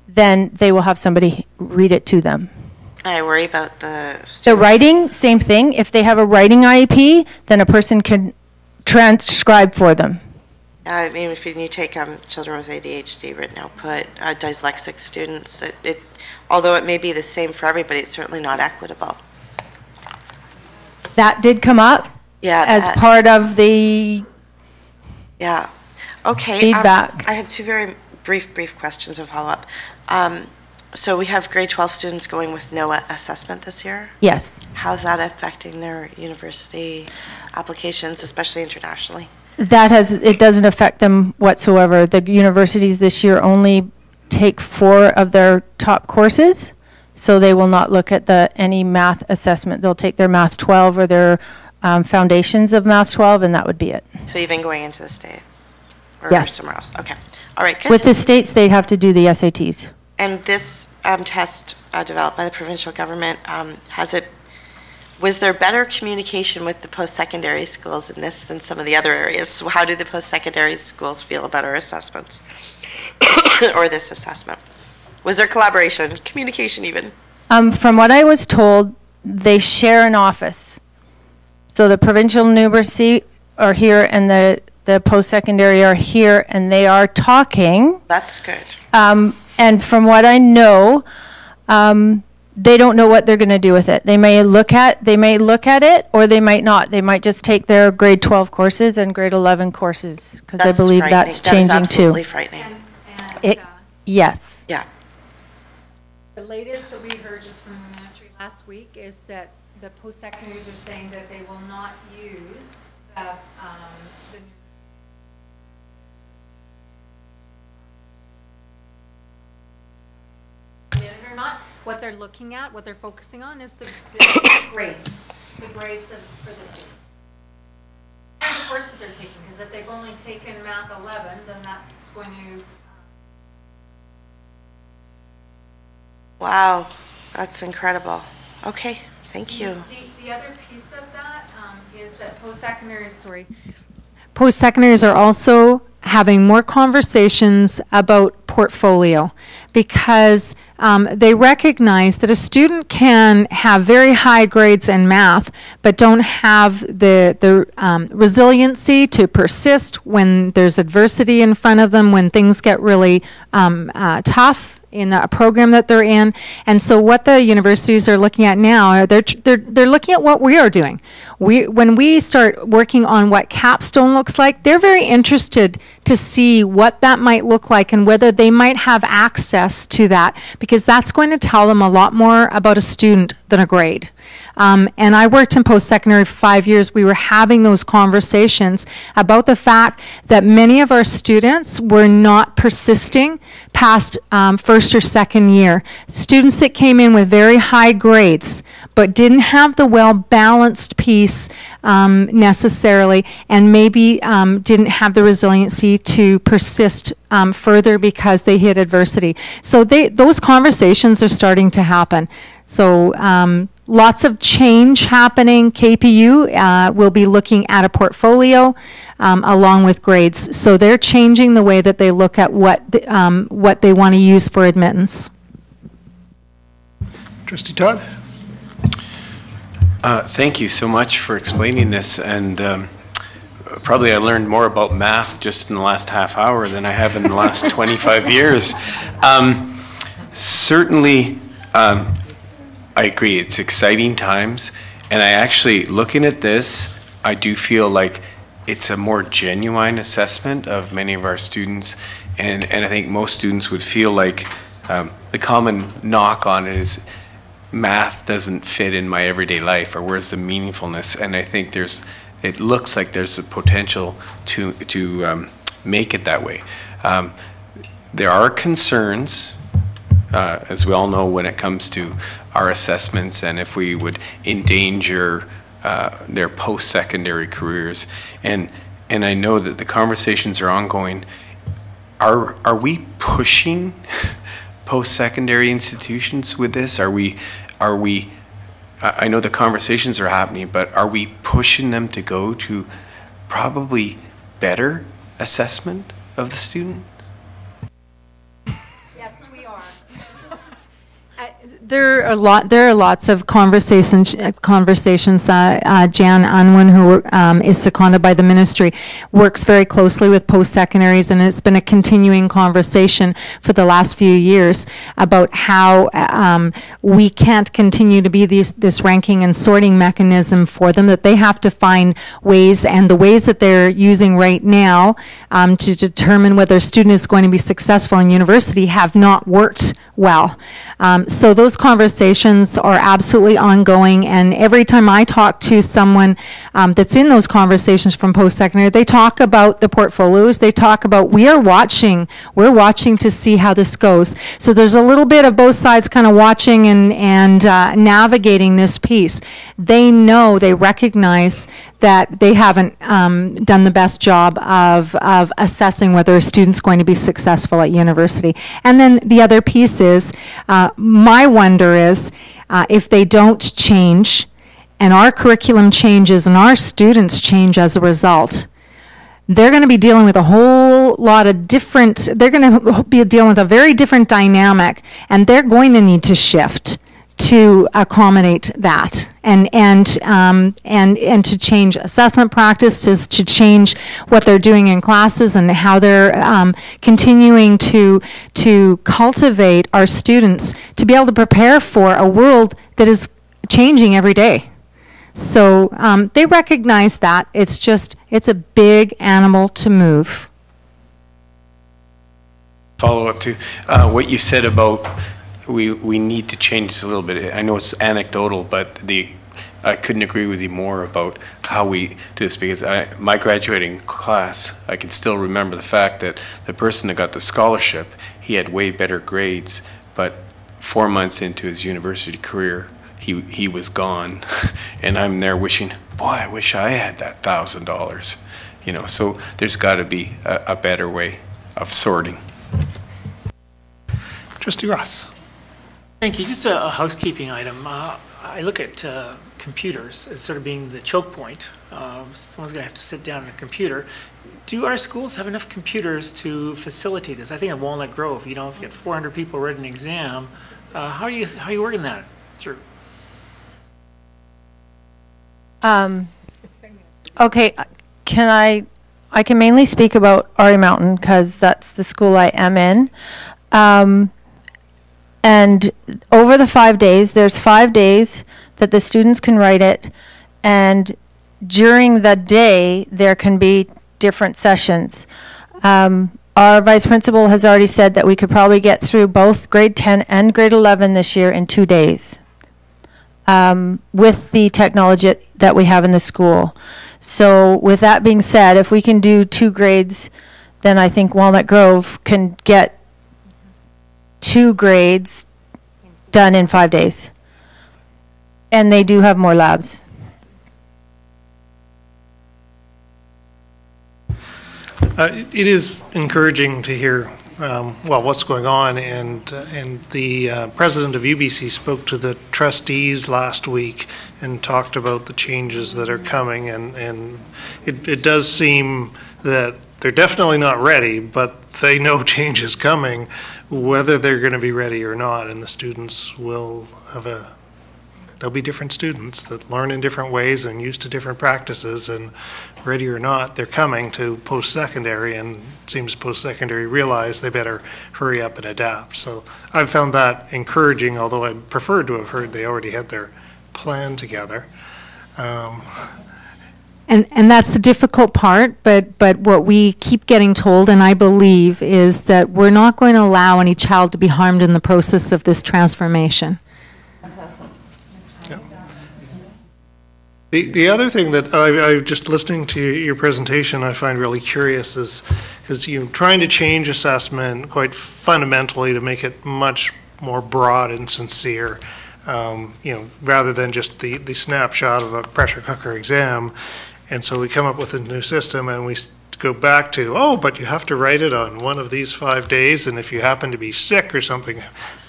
then they will have somebody read it to them. I worry about the students. The writing, same thing. If they have a writing IEP, then a person can transcribe for them. I mean, if you take children with ADHD, written output, dyslexic students, although it may be the same for everybody, it's certainly not equitable. That did come up as part of the Okay. feedback. I have two very brief questions of follow-up. So we have grade 12 students going with no assessment this year? Yes. How's that affecting their university applications, especially internationally? It doesn't affect them whatsoever. The universities this year only take 4 of their top courses, so they will not look at any math assessment. They'll take their Math 12 or their foundations of Math 12, and that would be it. So even going into the States or Yes. somewhere else? Okay. All right, good. With the states, they'd have to do the SATs. And this test developed by the provincial government, was there better communication with the post-secondary schools in this than some of the other areas? So how do the post-secondary schools feel about our assessments or this assessment? Was there collaboration, communication even? From what I was told, they share an office. So the provincial numeracy are here and the post-secondary are here, and they are talking. That's good. And from what I know, they don't know what they're going to do with it. They may look at it, or they might not. They might just take their grade 12 courses and grade 11 courses, because I believe that's changing that is absolutely too. frightening. Yes. Yeah. The latest that we heard just from the ministry last week is that the post-secondaries are saying that they will not use the or not. What they're looking at, what they're focusing on is the grades, for the students. And the courses they're taking, because if they've only taken Math 11, then that's going to... Wow, that's incredible. Okay, thank you. The other piece of that is that post-secondaries are also having more conversations about portfolio, because they recognize that a student can have very high grades in math but don't have the resiliency to persist when there's adversity in front of them, when things get really tough in a program that they're in. And so what the universities are looking at now, they're looking at what we are doing. When we start working on what capstone looks like, they're very interested to see what that might look like and whether they might have access to that, because that's going to tell them a lot more about a student than a grade. And I worked in post-secondary for 5 years. We were having those conversations about the fact that many of our students were not persisting past first or second year. Students that came in with very high grades but didn't have the well-balanced piece necessarily, and maybe didn't have the resiliency to persist further because they hit adversity. So those conversations are starting to happen. So lots of change happening. KPU will be looking at a portfolio along with grades. So they're changing the way that they look at what they want to use for admittance. Trustee Todd? Thank you so much for explaining this, and probably I learned more about math just in the last half hour than I have in the last 25 years. Certainly, I agree, it's exciting times, and I actually, looking at this, I do feel like it's a more genuine assessment of many of our students, and I think most students would feel like the common knock on it is math doesn't fit in my everyday life, or where's the meaningfulness? And I think it looks like there's a potential to make it that way. There are concerns as we all know, when it comes to our assessments and if we would endanger their post-secondary careers. And I know that the conversations are ongoing. Are we pushing post-secondary institutions with this? Are we, I know the conversations are happening, but are we pushing them to go to probably better assessment of the student? Yes, we are. There are lots of conversations. Jan Unwin, who is seconded by the ministry, works very closely with post-secondaries, and it's been a continuing conversation for the last few years about how we can't continue to be this ranking and sorting mechanism for them, that they have to find ways, and the ways that they're using right now to determine whether a student is going to be successful in university have not worked well. So those conversations are absolutely ongoing, and every time I talk to someone that's in those conversations from post-secondary, they talk about the portfolios, they talk about we're watching to see how this goes. So there's a little bit of both sides kind of watching and navigating this piece. They know, they recognize that they haven't done the best job of assessing whether a student's going to be successful at university. And then the other piece is, my wonder is, if they don't change, and our curriculum changes, and our students change as a result, they're going to be dealing with a whole lot of different, they're going to be dealing with a very different dynamic, and they're going to need to shift to accommodate that, and to change assessment practices, to change what they're doing in classes, and how they're continuing to cultivate our students to be able to prepare for a world that is changing every day. So they recognize that. It's a big animal to move. Follow up to what you said about we need to change this a little bit. I know it's anecdotal, but I couldn't agree with you more about how we do this, because my graduating class, I can still remember the fact that the person that got the scholarship, he had way better grades, but 4 months into his university career, he was gone. And I'm there wishing, boy, I wish I had that $1,000. You know, so there's got to be a better way of sorting. Trustee Ross. Thank you. Just a housekeeping item. I look at computers as sort of being the choke point. Someone's going to have to sit down at a computer. Do our schools have enough computers to facilitate this? I think in Walnut Grove, you know, if you get 400 people writing an exam, how are you working that through? Okay, I can mainly speak about Aurie Mountain because that's the school I am in. And over the 5 days, there's 5 days that the students can write it, and during the day, there can be different sessions. Our vice principal has already said that we could probably get through both grade 10 and grade 11 this year in 2 days with the technology that we have in the school. So with that being said, if we can do 2 grades, then I think Walnut Grove can get 2 grades done in 5 days. And they do have more labs. It is encouraging to hear, well, what's going on, and the president of UBC spoke to the trustees last week and talked about the changes that are coming, and it does seem that they're definitely not ready, but they know change is coming, whether they're going to be ready or not, and the students will have there'll be different students that learn in different ways and used to different practices, and ready or not, they're coming to post-secondary, and it seems post-secondary realize they better hurry up and adapt. So I've found that encouraging, although I'd preferred to have heard they already had their plan together. And that's the difficult part, but what we keep getting told, and I believe, is that we're not going to allow any child to be harmed in the process of this transformation. The other thing that I just listening to your presentation I find really curious is you're trying to change assessment quite fundamentally to make it much more broad and sincere, rather than just the snapshot of a pressure cooker exam. And so we come up with a new system, and we go back to, oh, but you have to write it on one of these 5 days, and if you happen to be sick or something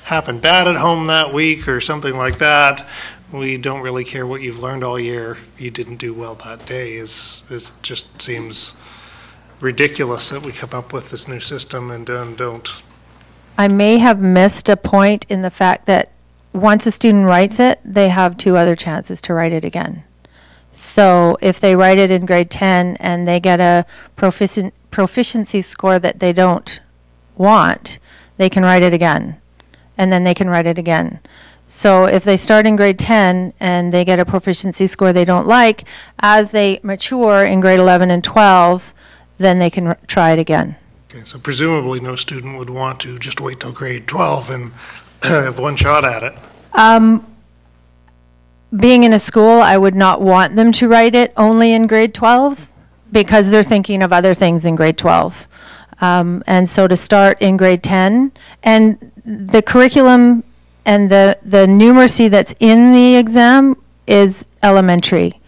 happened bad at home that week or something like that, we don't really care what you've learned all year. You didn't do well that day. It just seems ridiculous that we come up with this new system and then don't. I may have missed a point in the fact that once a student writes it, they have 2 other chances to write it again. So if they write it in grade 10 and they get a proficiency score that they don't want, they can write it again, and then they can write it again. So if they start in grade 10 and they get a proficiency score they don't like, as they mature in grade 11 and 12, then they can try it again. Okay, so presumably no student would want to just wait till grade 12 and have one shot at it. Being in a school, I would not want them to write it only in grade 12 because they're thinking of other things in grade 12. And so to start in grade 10, and the curriculum and the numeracy that's in the exam is elementary.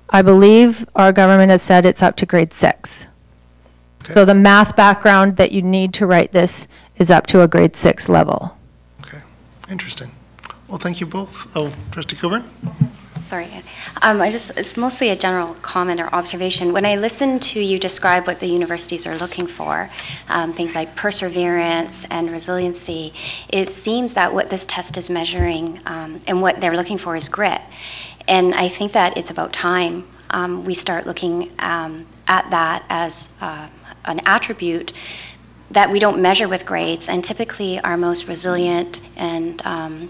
I believe our government has said it's up to grade 6. Okay. So the math background that you need to write this is up to a grade 6 level. Okay, interesting. Well, thank you both. Oh, Trustee Coburn? Sorry. It's mostly a general comment or observation. When I listen to you describe what the universities are looking for, things like perseverance and resiliency, it seems that what this test is measuring and what they're looking for is grit. And I think that it's about time we start looking at that as an attribute that we don't measure with grades, and typically our most resilient and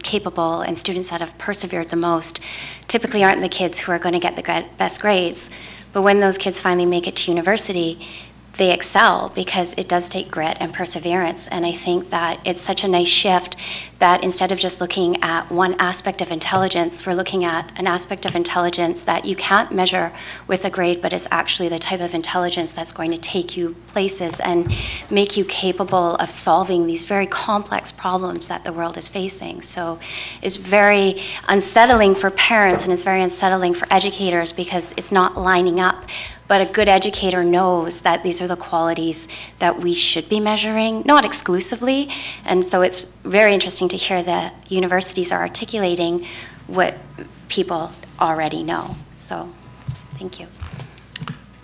capable and students that have persevered the most typically aren't the kids who are going to get the best grades. But when those kids finally make it to university, they excel because it does take grit and perseverance. And I think that it's such a nice shift that instead of just looking at one aspect of intelligence, we're looking at an aspect of intelligence that you can't measure with a grade, but is actually the type of intelligence that's going to take you places and make you capable of solving these very complex problems that the world is facing. So it's very unsettling for parents and it's very unsettling for educators because it's not lining up. But a good educator knows that these are the qualities that we should be measuring, not exclusively. And so it's very interesting to hear that universities are articulating what people already know. So thank you.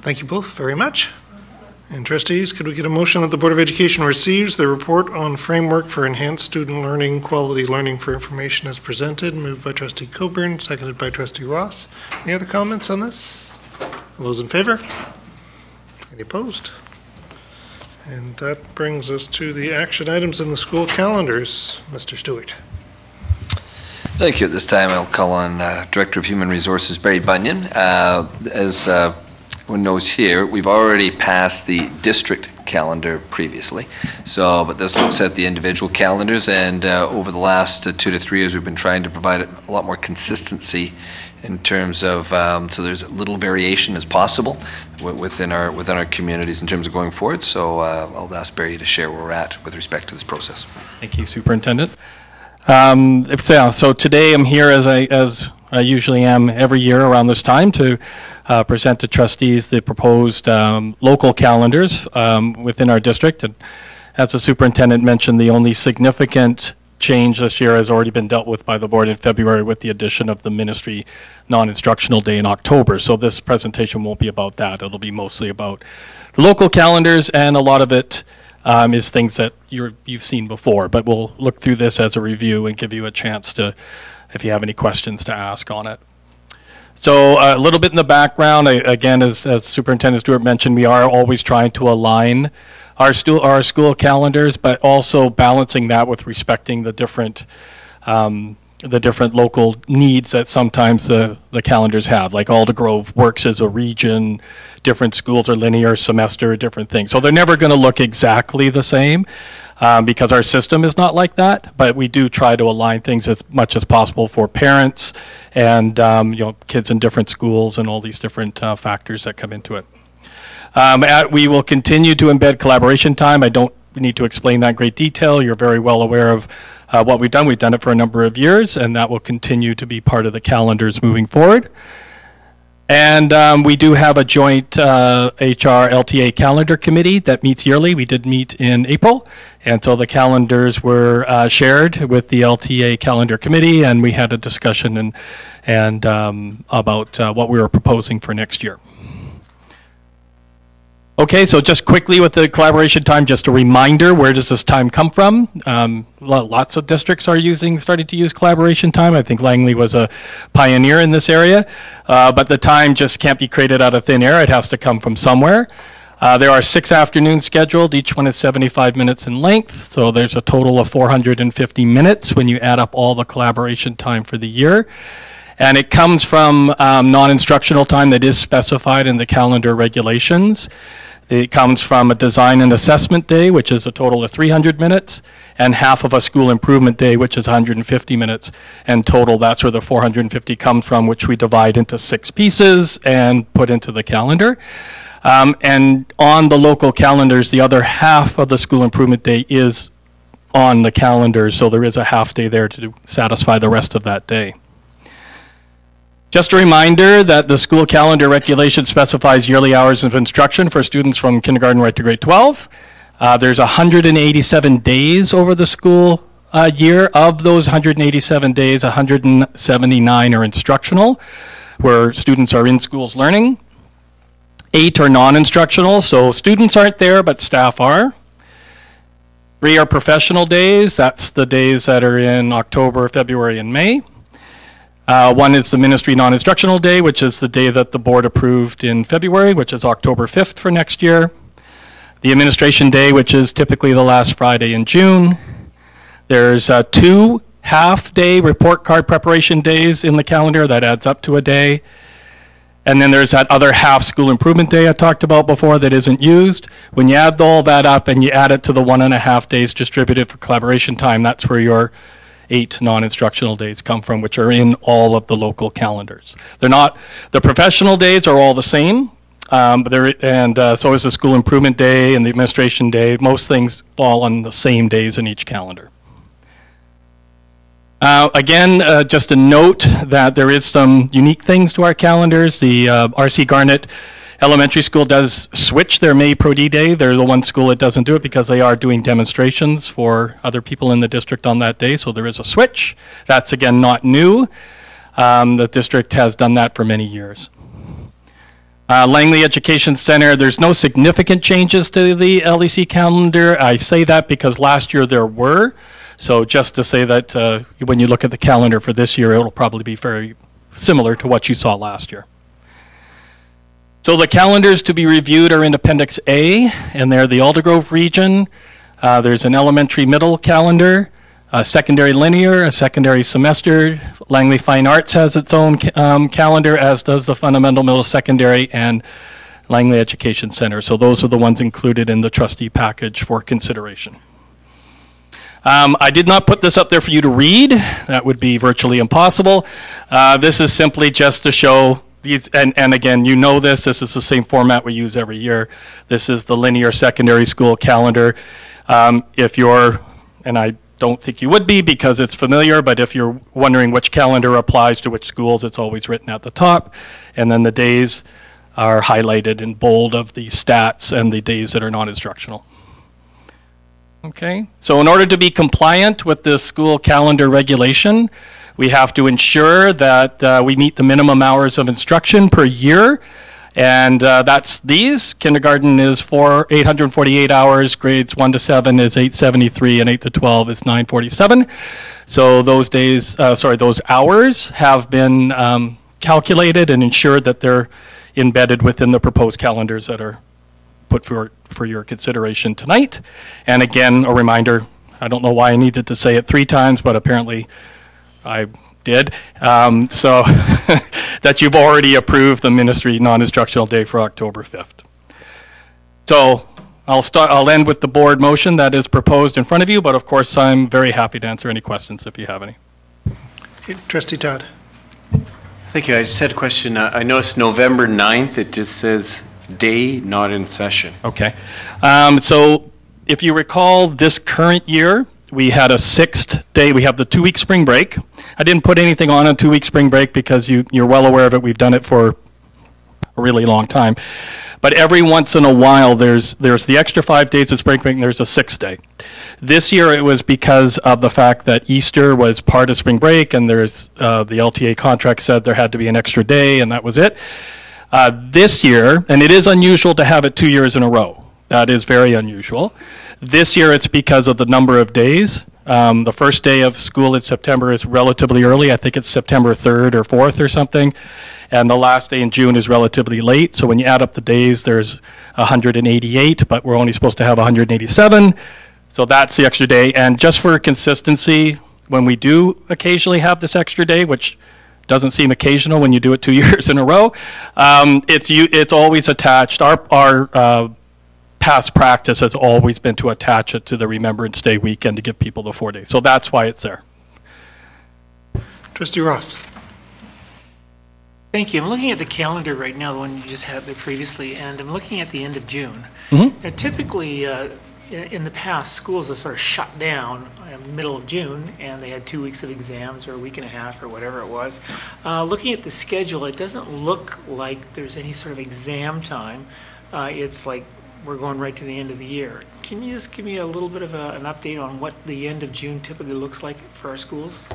Thank you both very much. And trustees, could we get a motion that the Board of Education receives the report on framework for enhanced student learning, quality learning for information as presented, moved by Trustee Coburn, seconded by Trustee Ross. Any other comments on this? All those in favor? Any opposed? And that brings us to the action items in the school calendars. Mr. Stewart. Thank you. At this time, I'll call on Director of Human Resources, Barry Bunyan. As one knows here, we've already passed the district calendar previously. So, but this looks at the individual calendars, and over the last 2 to 3 years, we've been trying to provide a lot more consistency in terms of, so there's as little variation as possible within our communities in terms of going forward. So I'll ask Barry to share where we're at with respect to this process. Thank you, Superintendent. So today I'm here as I usually am every year around this time to present to trustees the proposed local calendars within our district. And as the superintendent mentioned, the only significant change this year has already been dealt with by the board in February with the addition of the ministry non-instructional day in October. So this presentation won't be about that. It'll be mostly about the local calendars, and a lot of it is things that you've seen before. But we'll look through this as a review and give you a chance to, if you have any questions, to ask on it. So a little bit in the background, again, as Superintendent Stewart mentioned, we are always trying to align our school calendars, but also balancing that with respecting the different local needs that sometimes the calendars have. Like Aldergrove works as a region, different schools are linear semester, different things. So they're never going to look exactly the same because our system is not like that. But we do try to align things as much as possible for parents and kids in different schools and all these different factors that come into it. We will continue to embed collaboration time. I don't need to explain that in great detail. You're very well aware of what we've done it for a number of years, and that will continue to be part of the calendars moving forward. And we do have a joint HR LTA calendar committee that meets yearly. We did meet in April, and so the calendars were shared with the LTA calendar committee, and we had a discussion and about what we were proposing for next year. Okay, so just quickly with the collaboration time, just a reminder, where does this time come from? Lots of districts are starting to use collaboration time. I think Langley was a pioneer in this area, but the time just can't be created out of thin air. It has to come from somewhere. There are 6 afternoons scheduled. Each one is 75 minutes in length, so there's a total of 450 minutes when you add up all the collaboration time for the year. And it comes from non-instructional time that is specified in the calendar regulations. It comes from a design and assessment day, which is a total of 300 minutes, and half of a school improvement day, which is 150 minutes. And total, that's where the 450 comes from, which we divide into 6 pieces and put into the calendar. And on the local calendars, the other half of the school improvement day is on the calendar, so there is a half day there to satisfy the rest of that day. Just a reminder that the school calendar regulation specifies yearly hours of instruction for students from kindergarten right to grade 12. There's 187 days over the school year. Of those 187 days, 179 are instructional, where students are in schools learning. 8 are non-instructional, so students aren't there, but staff are. 3 are professional days. That's the days that are in October, February, and May. 1 is the ministry non-instructional day, which is the day that the board approved in February, which is October 5th for next year. The administration day, which is typically the last Friday in June. There's 2 half-day report card preparation days in the calendar. That adds up to a day. And then there's that other half school improvement day I talked about before that isn't used. When you add all that up and you add it to the 1.5 days distributed for collaboration time, that's where your 8 non-instructional days come from, which are in all of the local calendars. They're not, the professional days are all the same, but so is the school improvement day and the administration day. Most things fall on the same days in each calendar. Again, just a note that there is some unique things to our calendars. The R.C. Garnett Elementary School does switch their May Pro D Day. They're the one school that doesn't do it because they are doing demonstrations for other people in the district on that day, so there is a switch. That's, again, not new. The district has done that for many years. Langley Education Center, there's no significant changes to the LEC calendar. I say that because last year there were. So just to say that when you look at the calendar for this year, it'll probably be very similar to what you saw last year. So the calendars to be reviewed are in Appendix A, and they're the Aldergrove region. There's an elementary middle calendar, a secondary linear, a secondary semester. Langley Fine Arts has its own calendar, as does the fundamental middle secondary and Langley Education Center. So those are the ones included in the trustee package for consideration. I did not put this up there for you to read. That would be virtually impossible. This is simply just to show these, and again, you know this is the same format we use every year. This is the linear secondary school calendar. If you're, and I don't think you would be because it's familiar, but if you're wondering which calendar applies to which schools, it's always written at the top. And then the days are highlighted in bold of the stats and the days that are non-instructional. Okay, so in order to be compliant with the school calendar regulation, we have to ensure that we meet the minimum hours of instruction per year, and that's these. Kindergarten is 848 hours, grades 1 to 7 is 873, and 8 to 12 is 947. So those days, those hours have been calculated and ensured that they're embedded within the proposed calendars that are put for your consideration tonight. And again, a reminder, I don't know why I needed to say it 3 times, but apparently I did, so that you've already approved the ministry non-instructional day for October 5th. So I'll end with the board motion that is proposed in front of you, but of course I'm very happy to answer any questions if you have any. Okay, Trustee Todd. Thank you. I just had a question. I noticed November 9th, it just says day not in session. Okay. So if you recall this current year, we had a 6th day. We have the 2-week spring break. I didn't put anything on a 2-week spring break because you're well aware of it. We've done it for a really long time. But every once in a while, there's the extra 5 days of spring break, and there's a 6th day. This year, it was because of the fact that Easter was part of spring break, and there's the LTA contract said there had to be an extra day, and that was it. This year, and it is unusual to have it 2 years in a row. That is very unusual. This year, it's because of the number of days. The first day of school in September is relatively early. I think it's September 3rd or 4th or something. And the last day in June is relatively late. So when you add up the days, there's 188, but we're only supposed to have 187. So that's the extra day. And just for consistency, when we do occasionally have this extra day, which doesn't seem occasional when you do it 2 years in a row, it's always attached. Our past practice has always been to attach it to the Remembrance Day weekend to give people the 4 days. So that's why it's there. Trustee Ross. Thank you. I'm looking at the calendar right now, the one you just had there previously, and I'm looking at the end of June. Now, typically, in the past, schools have sort of shut down in the middle of June, and they had 2 weeks of exams or a week and a half or whatever it was. Looking at the schedule, it doesn't look like there's any sort of exam time. It's like we're going right to the end of the year. Can you just give me a little bit of an update on what the end of June typically looks like for our schools?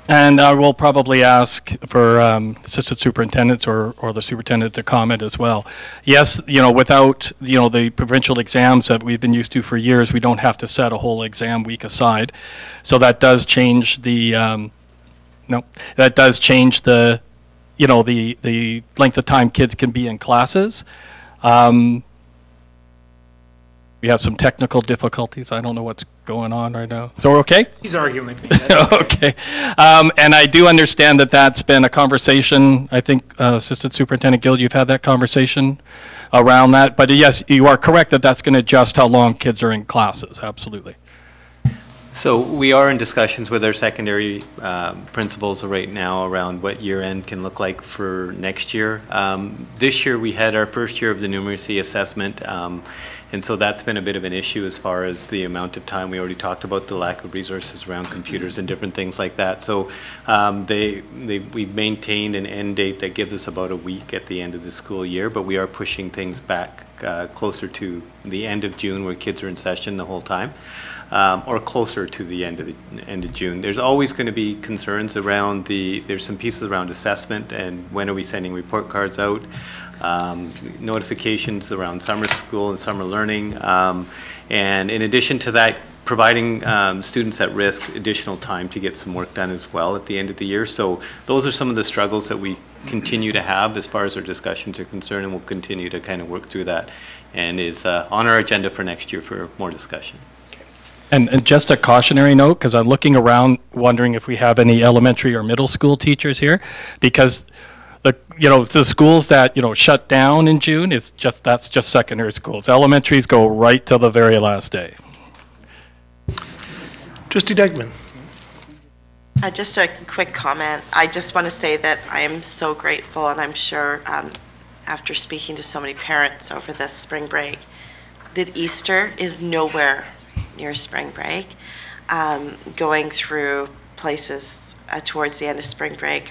And I will probably ask for assistant superintendents or the superintendent to comment as well. Yes, without, the provincial exams that we've been used to for years, we don't have to set a whole exam week aside. So that does change the, the length of time kids can be in classes. We have some technical difficulties. I don't know what's going on right now. So we're okay? He's arguing with me. Okay. And I do understand that that's been a conversation. I think, Assistant Superintendent Gill, you've had that conversation around that. But yes, you are correct that that's going to adjust how long kids are in classes. Absolutely. So we are in discussions with our secondary principals right now around what year-end can look like for next year. This year we had our first year of the numeracy assessment. And so that's been a bit of an issue as far as the amount of time. We already talked about the lack of resources around computers and different things like that. So we've maintained an end date that gives us about a week at the end of the school year, but we are pushing things back closer to the end of June where kids are in session the whole time, or closer to the end of June. There's always going to be concerns around there's some pieces around assessment and when are we sending report cards out. Notifications around summer school and summer learning, and in addition to that, providing students at risk additional time to get some work done as well at the end of the year. So those are some of the struggles that we continue to have as far as our discussions are concerned, and we'll continue to kind of work through that, and is on our agenda for next year for more discussion. And just a cautionary note, because I'm looking around wondering if we have any elementary or middle school teachers here, because the schools that, shut down in June, that's just secondary schools. Elementaries go right till the very last day. Trustee Degman. Just a quick comment. I just want to say that I am so grateful, and I'm sure after speaking to so many parents over this spring break, that Easter is nowhere near spring break. Going through places towards the end of spring break,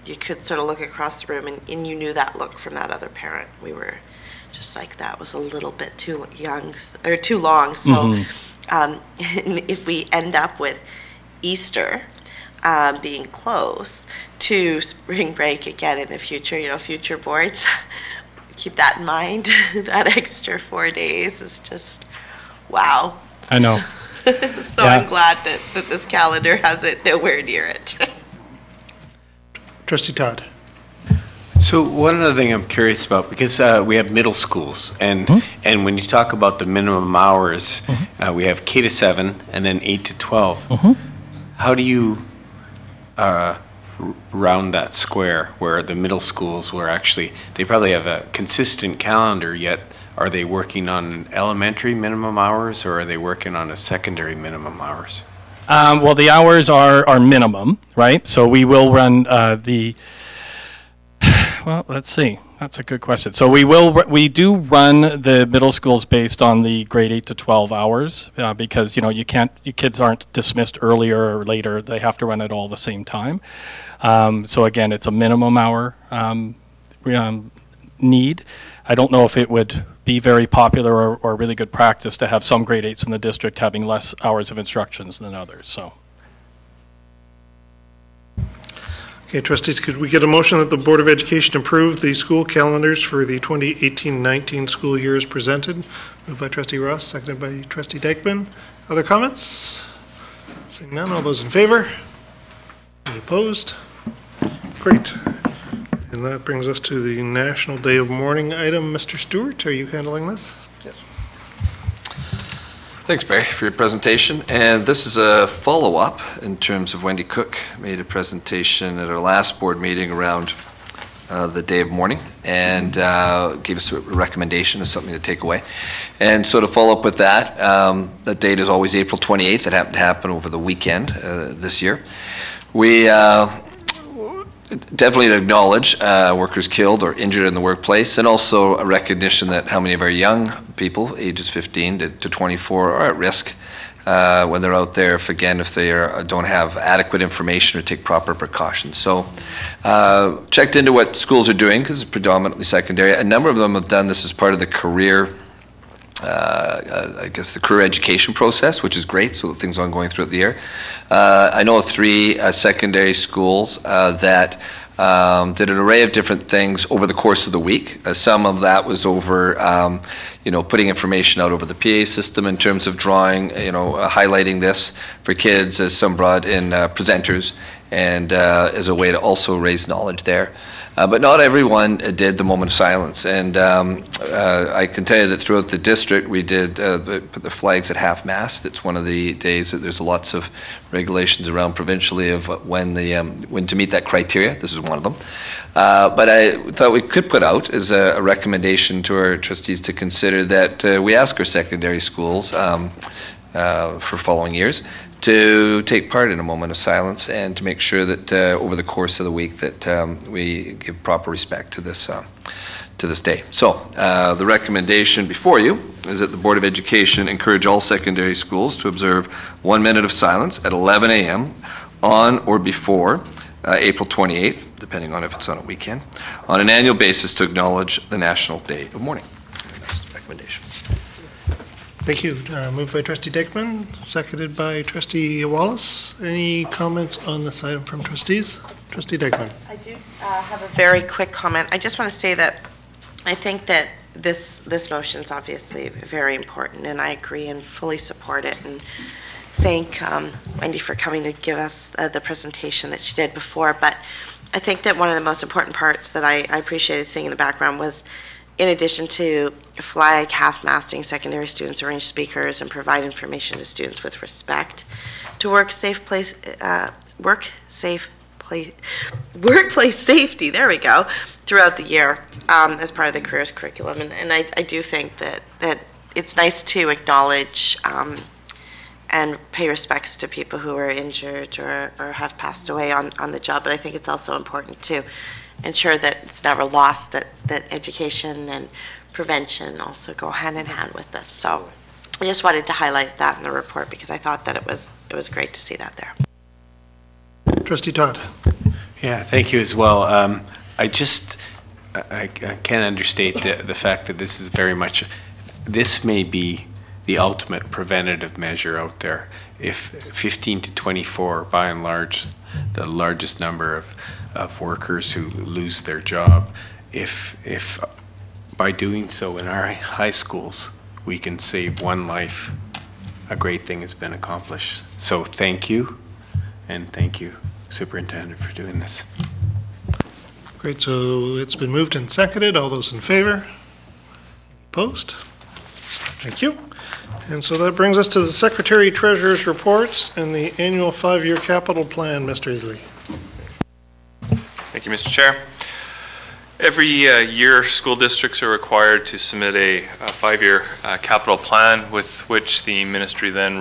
you could sort of look across the room and you knew that look from that other parent. We were just like, that was a little bit too young or too long. So if we end up with Easter being close to spring break again in the future, future boards, keep that in mind. That extra 4 days is just, wow. I know. So yeah. I'm glad that this calendar has it nowhere near it. Trustee Todd. So one other thing I'm curious about, because we have middle schools, and when you talk about the minimum hours, we have K to 7 and then 8 to 12. How do you round that square where the middle schools were actually, they probably have a consistent calendar, yet are they working on elementary minimum hours or are they working on a secondary minimum hours? Well, the hours are minimum, right? So we will run Well, let's see. That's a good question. So we do run the middle schools based on the grade 8 to 12 hours because, your kids aren't dismissed earlier or later. They have to run it all the same time. So again, it's a minimum hour need. I don't know if it would be very popular or really good practice to have some grade 8s in the district having less hours of instructions than others. So. Okay, trustees, could we get a motion that the Board of Education approve the school calendars for the 2018-19 school year as presented? Moved by trustee Ross, seconded by trustee Dyckman. Other comments? Seeing none, all those in favor? Any opposed? Great. And that brings us to the National Day of Mourning item. Mr. Stewart, are you handling this? Yes. Thanks, Barry, for your presentation. And this is a follow-up in terms of Wendy Cook made a presentation at our last board meeting around the Day of Mourning and gave us a recommendation of something to take away. And so to follow up with that, the date is always April 28th. It happened to happen over the weekend this year. We definitely acknowledge workers killed or injured in the workplace, and also a recognition that how many of our young people, ages 15 to 24, are at risk when they're out there if they don't have adequate information or take proper precautions. So checked into what schools are doing, because it's predominantly secondary. A number of them have done this as part of the career the career education process, which is great, so things ongoing throughout the year. I know of 3 secondary schools that did an array of different things over the course of the week. Some of that was over, putting information out over the PA system in terms of drawing, highlighting this for kids, as some brought in presenters, and as a way to also raise knowledge there. But not everyone did the moment of silence, and I can tell you that throughout the district we did put the flags at half-mast. It's one of the days that there's lots of regulations around provincially of when to meet that criteria. This is one of them. But I thought we could put out as a recommendation to our trustees to consider that we ask our secondary schools for following years to take part in a moment of silence and to make sure that over the course of the week that we give proper respect to this day. So the recommendation before you is that the Board of Education encourage all secondary schools to observe 1 minute of silence at 11 a.m. on or before April 28th, depending on if it's on a weekend, on an annual basis to acknowledge the National Day of Mourning. That's the recommendation. Thank you. Moved by trustee Dyckman, seconded by trustee Wallace. Any comments on this item from trustees? Trustee Dyckman. I do have a very quick comment. I just want to say that I think that this motion is obviously very important, and I agree and fully support it, and thank Wendy for coming to give us the presentation that she did before. But I think that one of the most important parts that I appreciated seeing in the background was, in addition to flag half-masting, secondary students arrange speakers and provide information to students with respect to workplace safety, there we go, throughout the year as part of the careers curriculum. And I do think that it's nice to acknowledge and pay respects to people who are injured or have passed away on the job. But I think it's also important to ensure that it's never lost that education and prevention also go hand in hand with this. So I just wanted to highlight that in the report because I thought that it was great to see that there. Trustee Todd. Yeah, thank you as well. I can't understate the fact that this is very much, this may be the ultimate preventative measure out there. If 15 to 24, by and large, the largest number of workers who lose their job, if by doing so in our high schools we can save one life, a great thing has been accomplished. So thank you, and thank you, Superintendent, for doing this. Great, so it's been moved and seconded. All those in favor? Opposed? Thank you. And so that brings us to the Secretary Treasurer's reports and the annual 5-year capital plan. Mr. Isley. Thank you, Mr. Chair. Every year, school districts are required to submit a 5-year capital plan with which the ministry then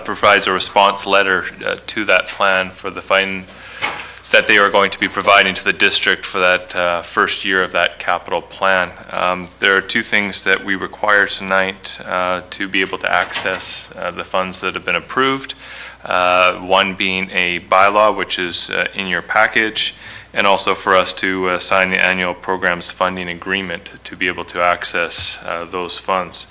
provides a response letter to that plan for the that they are going to be providing to the district for that first year of that capital plan. There are two things that we require tonight to be able to access the funds that have been approved. One being a bylaw, which is in your package, and also for us to sign the annual programs funding agreement to be able to access those funds.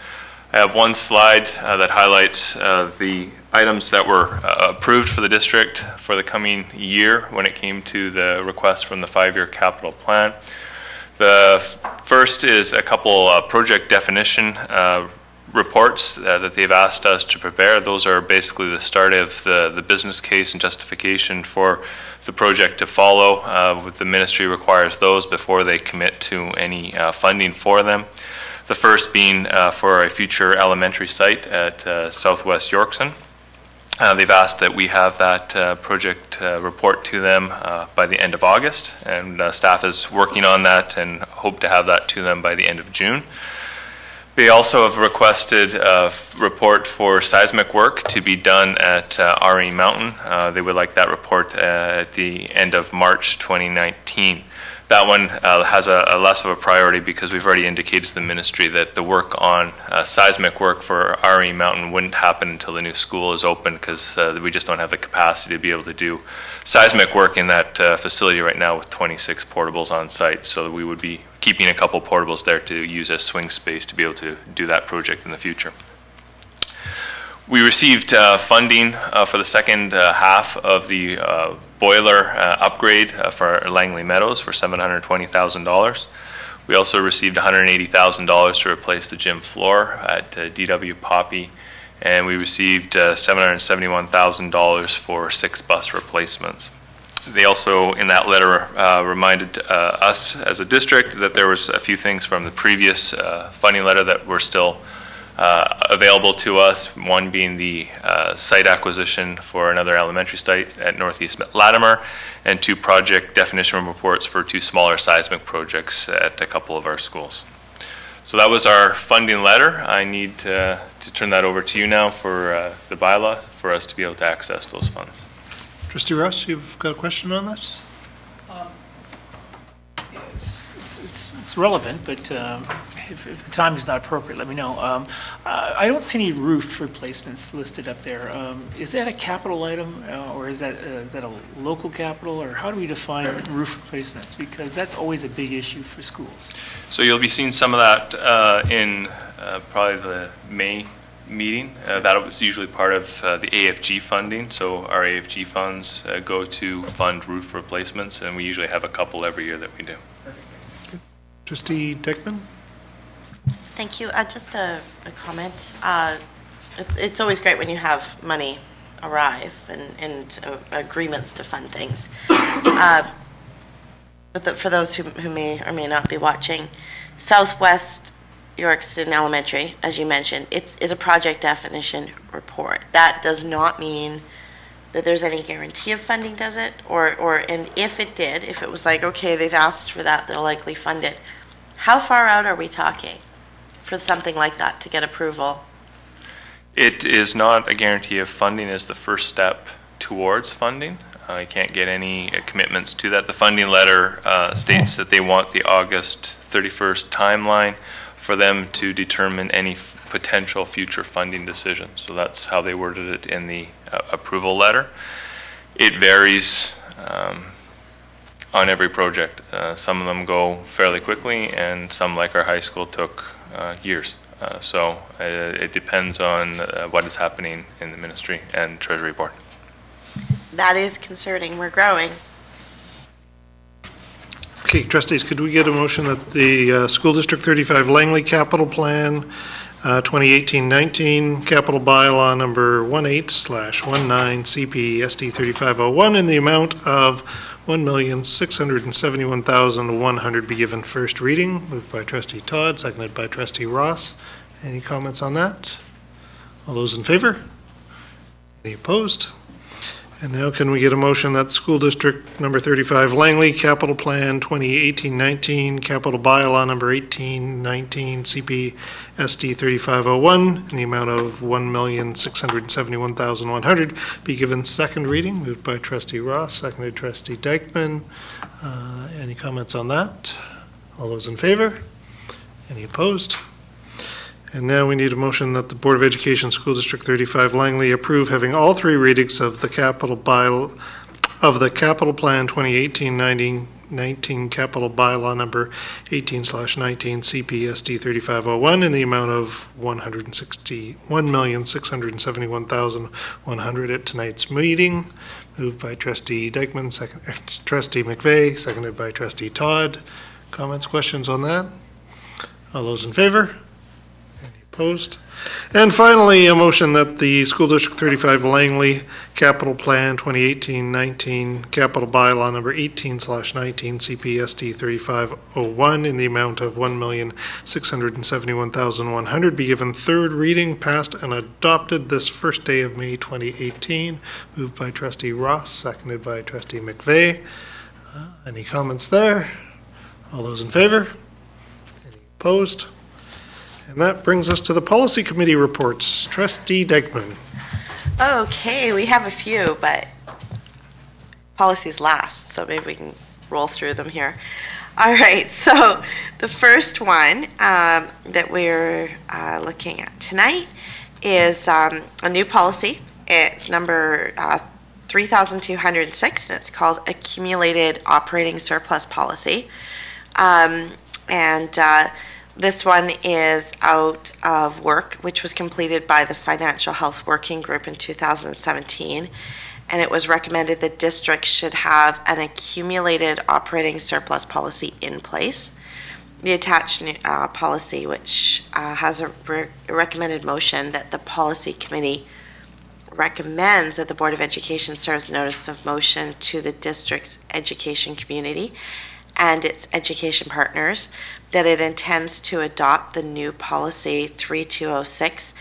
I have one slide that highlights the items that were approved for the district for the coming year when it came to the request from the 5-year capital plan. The first is a couple project definition reports that they've asked us to prepare. Those are basically the start of the business case and justification for the project to follow. The ministry requires those before they commit to any funding for them. The first being for a future elementary site at Southwest Yorkson. They've asked that we have that project report to them by the end of August, and staff is working on that and hope to have that to them by the end of June. They also have requested a report for seismic work to be done at RE Mountain. They would like that report at the end of March 2019. That one has a less of a priority because we've already indicated to the ministry that the work on seismic work for RE Mountain wouldn't happen until the new school is open, because we just don't have the capacity to be able to do seismic work in that facility right now with 26 portables on site. So we would be keeping a couple portables there to use as swing space to be able to do that project in the future. We received funding for the second half of the boiler upgrade for Langley Meadows for $720,000. We also received $180,000 to replace the gym floor at DW Poppy, and we received $771,000 for 6 bus replacements. They also, in that letter, reminded us as a district that there was a few things from the previous funding letter that were still available to us, one being the site acquisition for another elementary site at Northeast Latimer, and 2 project definition reports for 2 smaller seismic projects at a couple of our schools. So that was our funding letter. I need to turn that over to you now for the bylaw for us to be able to access those funds. Trustee Ross, you've got a question on this? It's relevant, but if the time is not appropriate, let me know. I don't see any roof replacements listed up there. Is that a capital item, or is that a local capital, or how do we define roof replacements? Because that's always a big issue for schools. So you'll be seeing some of that in probably the May meeting. That was usually part of the AFG funding. So our AFG funds go to fund roof replacements, and we usually have a couple every year that we do. Trustee Dickman? Thank you. Just a comment. It's always great when you have money arrive and agreements to fund things. But for those who may or may not be watching, Southwest Yorkson Elementary, as you mentioned, is a project definition report. That does not mean that there's any guarantee of funding, does it? And if it did, if it was like, okay, they've asked for that, they'll likely fund it. How far out are we talking for something like that to get approval? It is not a guarantee of funding as the first step towards funding. I can't get any commitments to that. The funding letter states that they want the August 31st timeline for them to determine any potential future funding decisions. So that's how they worded it in the approval letter. It varies on every project. Some of them go fairly quickly, and some, like our high school, took years. So it depends on what is happening in the ministry and Treasury Board. That is concerning. We're growing. Okay, trustees, could we get a motion that the School District 35 Langley Capital Plan 2018-19 Capital Bylaw number 18/19 CP SD 3501 in the amount of $1,671,100 be given first reading? Moved by Trustee Todd, seconded by Trustee Ross. Any comments on that? All those in favor? Any opposed? And now can we get a motion that School District Number 35 Langley Capital Plan 2018-19, Capital Bylaw Number 1819, CPSD 3501, in the amount of $1,671,100 be given second reading? Moved by Trustee Ross, seconded Trustee Dykeman. Any comments on that? All those in favor? Any opposed? And now we need a motion that the Board of Education School District 35 Langley approve having all three readings of the Capital Plan 2018-19 Capital Bylaw Number 18/19 CPSD 3501 in the amount of $1,671,100 at tonight's meeting. Moved by Trustee Dykeman, Trustee McVeigh, seconded by Trustee Todd. Comments, questions on that? All those in favor? Opposed? And finally, a motion that the School District 35 Langley Capital Plan 2018-19 Capital Bylaw Number 18/19 CPSD 3501 in the amount of $1,671,100 be given third reading, passed and adopted this first day of May 2018. Moved by Trustee Ross, seconded by Trustee McVeigh. Any comments there? All those in favor? Any opposed? And that brings us to the Policy Committee reports. Trustee Dykeman. Okay, we have a few, but policies last, so maybe we can roll through them here. All right, so the first one that we're looking at tonight is a new policy. It's number 3206, and it's called Accumulated Operating Surplus Policy. This one is out of work, which was completed by the Financial Health Working Group in 2017. And it was recommended that districts should have an accumulated operating surplus policy in place. The attached policy, which has a recommended motion that the Policy Committee recommends that the Board of Education serves a notice of motion to the district's education community and its education partners that it intends to adopt the new policy 3206,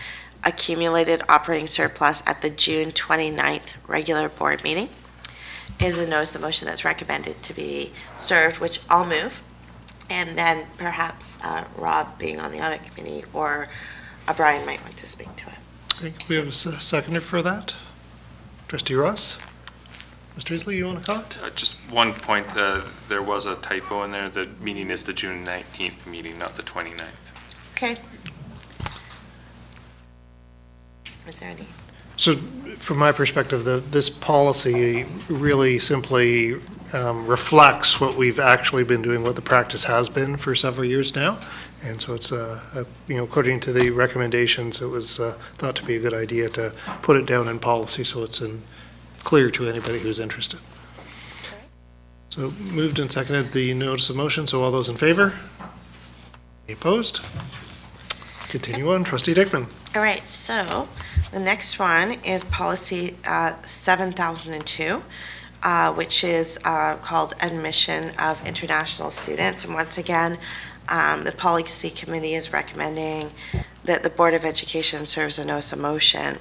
accumulated operating surplus, at the June 29th regular board meeting. Is a notice of motion that's recommended to be served, which I'll move. And then perhaps Rob, being on the audit committee, or Brian might want to speak to it. Okay, we have a seconder for that. Trustee Ross? Mr. Isley, you want to comment? Just one point, there was a typo in there. The meeting is the June 19th meeting, not the 29th. Okay. Is there any? So from my perspective, this policy really simply reflects what we've actually been doing, what the practice has been for several years now. And so it's, according to the recommendations, it was thought to be a good idea to put it down in policy so it's clear to anybody who's interested. Okay. So moved and seconded the notice of motion. So all those in favor? Any opposed? Continue on. Trustee Dykeman. All right. So the next one is policy 7002, which is called admission of international students. And once again, the Policy Committee is recommending that the Board of Education serves a notice of motion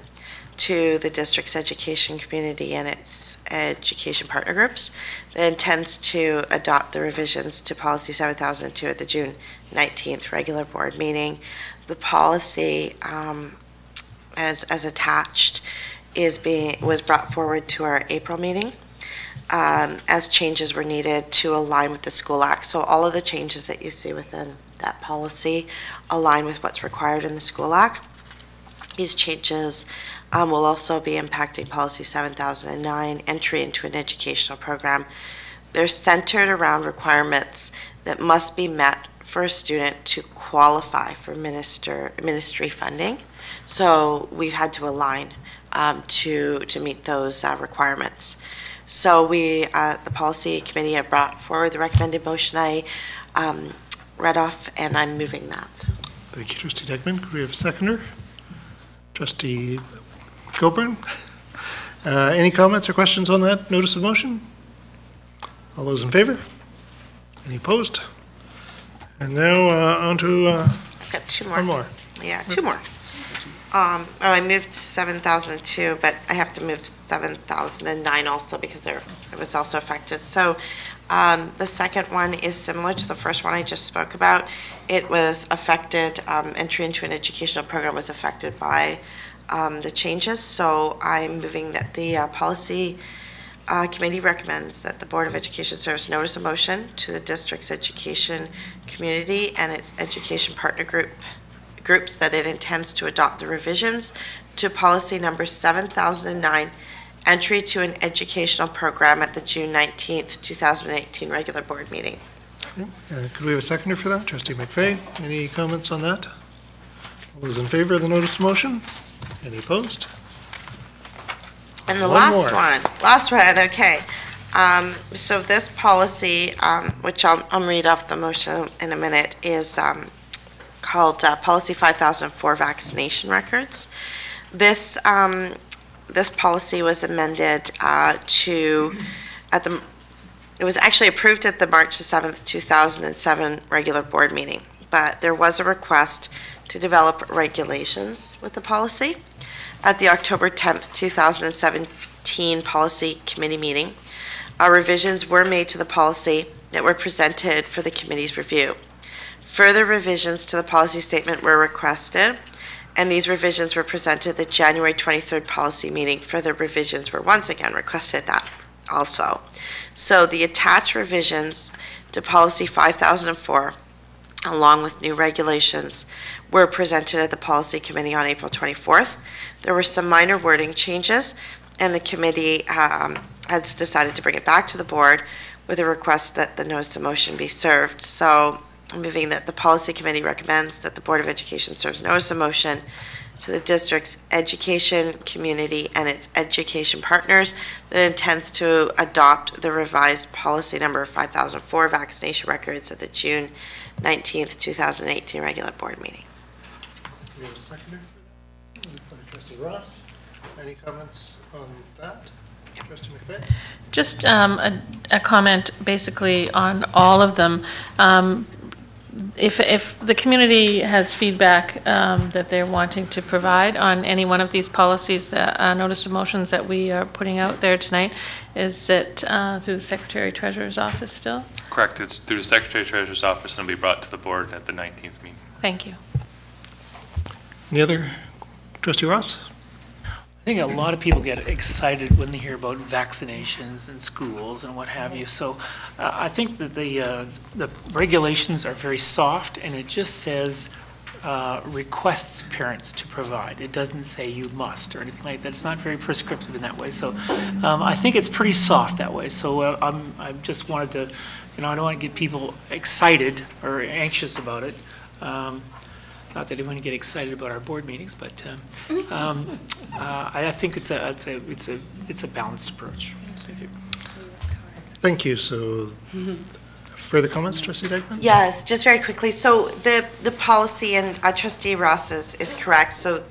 to the district's education community and its education partner groups that intends to adopt the revisions to Policy 7002 at the June 19th regular board meeting. The policy, as attached, was brought forward to our April meeting as changes were needed to align with the School Act. So all of the changes that you see within that policy align with what's required in the School Act. These changes will also be impacting Policy 7009, entry into an educational program. They're centered around requirements that must be met for a student to qualify for ministry funding. So we've had to align to meet those requirements. So the Policy Committee have brought forward the recommended motion I read off, and I'm moving that. Thank you, Trustee Dykeman. Could we have a seconder? Trustee Coburn? Any comments or questions on that notice of motion? All those in favor? Any opposed? And now on to It's got two more. one more. Yeah, two more. I moved 7,002, but I have to move 7,009 also because it was also affected. So the second one is similar to the first one I just spoke about. It was affected, entry into an educational program was affected by the changes. So I'm moving that the policy committee recommends that the Board of Education serves notice of motion to the district's education community and its education partner groups that it intends to adopt the revisions to policy number 7009, entry to an educational program at the June 19th, 2018 regular board meeting. Could we have a seconder for that? Trustee McVeigh, any comments on that? All those in favor of the notice of motion? Any opposed? And the last one, okay. So this policy, which I'll read off the motion in a minute, is called Policy 5004, Vaccination Records. This policy was amended it was actually approved at the March the 7th, 2007 regular board meeting, but there was a request to develop regulations with the policy. At the October 10th, 2017 policy committee meeting, revisions were made to the policy that were presented for the committee's review. Further revisions to the policy statement were requested, and these revisions were presented at the January 23rd policy meeting. Further revisions were once again requested that also. So the attached revisions to policy 5004, along with new regulations, were presented at the policy committee on April 24th. There were some minor wording changes, and the committee has decided to bring it back to the board with a request that the notice of motion be served. So I'm moving that the policy committee recommends that the Board of Education serves notice of motion to the district's education community and its education partners that intends to adopt the revised policy number 5004, vaccination records, at the June 19th, 2018 regular board meeting. We have a seconder for that. Trustee Ross, any comments on that? Trustee McVeigh? Just a comment basically on all of them. If the community has feedback that they're wanting to provide on any one of these policies, notice of motions that we are putting out there tonight, is it through the Secretary Treasurer's office still? Correct. It's through the Secretary Treasurer's office and will be brought to the board at the 19th meeting. Thank you. Any other? Trustee Ross? I think a lot of people get excited when they hear about vaccinations in schools and what have you. So I think that the regulations are very soft, and it just says requests parents to provide. It doesn't say you must or anything like that. It's not very prescriptive in that way. So I think it's pretty soft that way. So I just wanted to, I don't want to get people excited or anxious about it. Not that I want to get excited about our board meetings, but I think it's a balanced approach. Thank you. Thank you. So, further comments, Trustee Dyckman? Yes, just very quickly. So the policy, and Trustee Ross is correct. So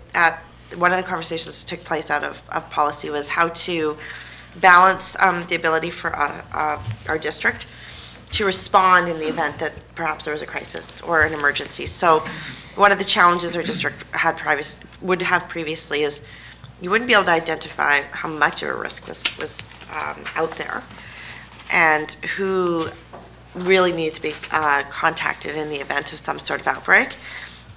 one of the conversations that took place out of policy was how to balance the ability for our district to respond in the event that perhaps there was a crisis or an emergency. So one of the challenges our district would have previously is you wouldn't be able to identify how much of a risk was out there and who really needed to be contacted in the event of some sort of outbreak.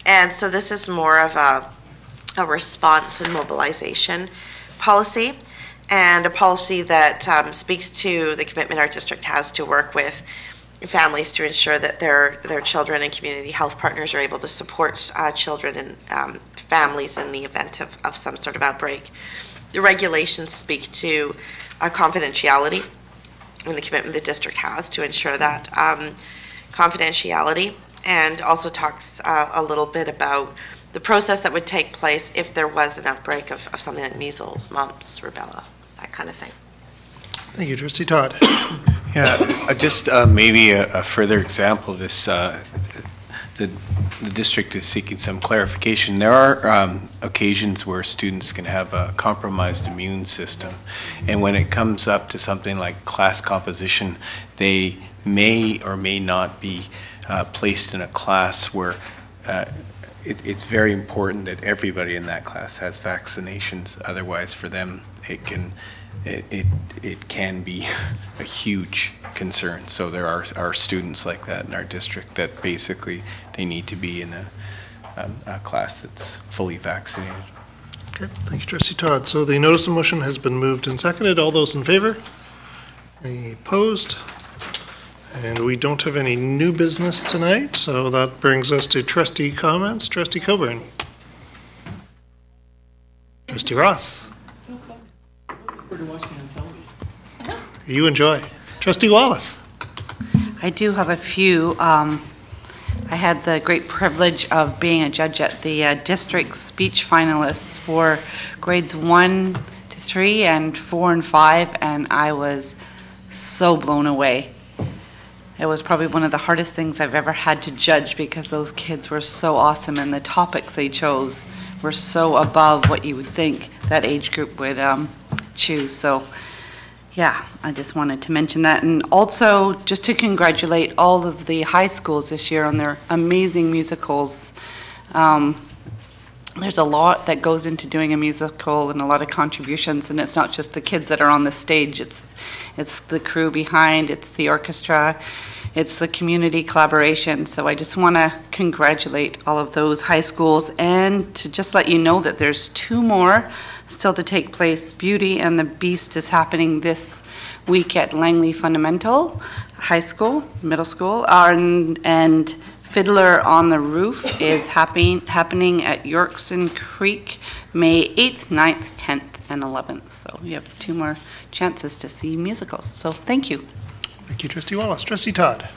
And so this is more of a response and mobilization policy, and a policy that speaks to the commitment our district has to work with families to ensure that their children and community health partners are able to support children and families in the event of some sort of outbreak. The regulations speak to confidentiality and the commitment the district has to ensure that confidentiality, and also talks a little bit about the process that would take place if there was an outbreak of something like measles, mumps, rubella, that kind of thing. Thank you, Trustee Todd. Yeah, just maybe a further example of this. The district is seeking some clarification. There are occasions where students can have a compromised immune system, and when it comes up to something like class composition, they may or may not be placed in a class where it's very important that everybody in that class has vaccinations. Otherwise, for them, it can be a huge concern. So there are students like that in our district that basically they need to be in a class that's fully vaccinated. Okay, thank you, Trustee Todd. So the notice of motion has been moved and seconded. All those in favor? Any opposed? And we don't have any new business tonight, so that brings us to trustee comments. Trustee Coburn. Trustee Ross. No comments. We're watching on television. You enjoy. Trustee Wallace. I do have a few. I had the great privilege of being a judge at the district speech finalists for grades 1 to 3 and 4 and 5, and I was so blown away. It was probably one of the hardest things I've ever had to judge because those kids were so awesome and the topics they chose were so above what you would think that age group would choose. So yeah, I just wanted to mention that. And also just to congratulate all of the high schools this year on their amazing musicals. There's a lot that goes into doing a musical and a lot of contributions, and it's not just the kids that are on the stage, it's the crew behind, it's the orchestra, it's the community collaboration. So I just want to congratulate all of those high schools and to just let you know that there's 2 more still to take place. Beauty and the Beast is happening this week at Langley Fundamental High School, Middle School, and Fiddler on the Roof is happening at Yorkson Creek, May 8th, 9th, 10th, and 11th. So you have 2 more chances to see musicals. So thank you. Thank you, Trustee Wallace. Trustee Todd.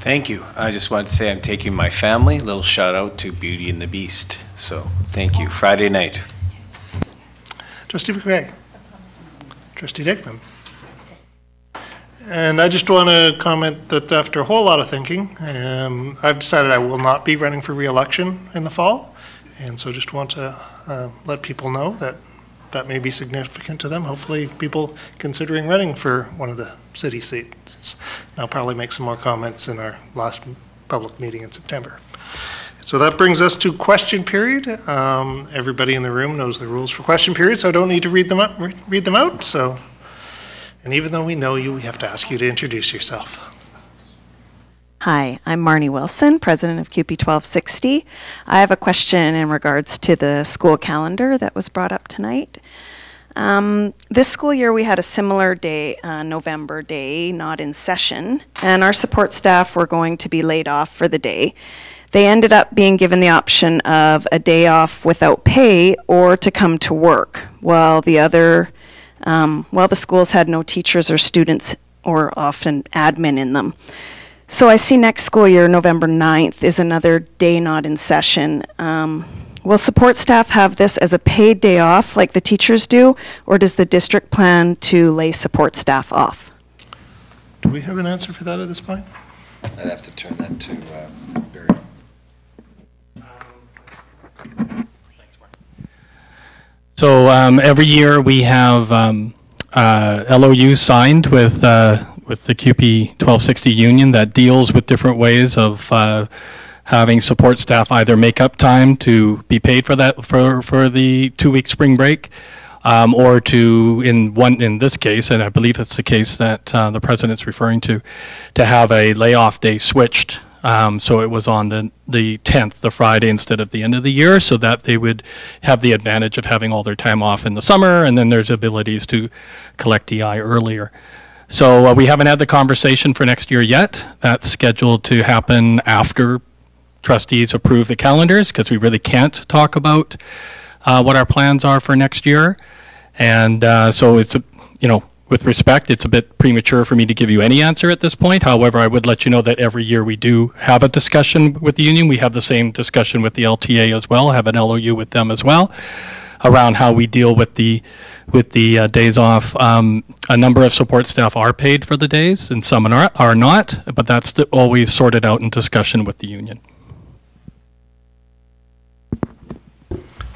Thank you. I just wanted to say I'm taking my family. A little shout out to Beauty and the Beast. So thank you. Friday night. Trustee McRae. Trustee Dickman. And I just want to comment that after a whole lot of thinking, I've decided I will not be running for re-election in the fall. And so just want to let people know that that may be significant to them. Hopefully people considering running for one of the city seats. I'll probably make some more comments in our last public meeting in September. So that brings us to question period. Everybody in the room knows the rules for question period, so I don't need to read them out. So. And even though we know you, we have to ask you to introduce yourself. Hi, I'm Marnie Wilson, president of CUPE 1260. I have a question in regards to the school calendar that was brought up tonight. This school year we had a similar day, November day, not in session, and our support staff were going to be laid off for the day. They ended up being given the option of a day off without pay or to come to work, while the schools had no teachers or students or often admin in them. So I see next school year, November 9th, is another day not in session. Will support staff have this as a paid day off like the teachers do, or does the district plan to lay support staff off? Do we have an answer for that at this point? I'd have to turn that to Barry. So every year we have LOUs signed with the CUPE 1260 union that deals with different ways of having support staff either make up time to be paid for that for the 2-week spring break, or to in this case, and I believe it's the case that the president's referring to have a layoff day switched. So it was on the 10th, the Friday, instead of the end of the year, so that they would have the advantage of having all their time off in the summer, and then there's abilities to collect DI earlier. So we haven't had the conversation for next year yet. That's scheduled to happen after trustees approve the calendars, because we really can't talk about what our plans are for next year. And so it's, with respect, it's a bit premature for me to give you any answer at this point. However, I would let you know that every year we do have a discussion with the union. We have the same discussion with the LTA as well, have an LOU with them as well, around how we deal with the days off. A number of support staff are paid for the days, and some are not, but that's always sorted out in discussion with the union.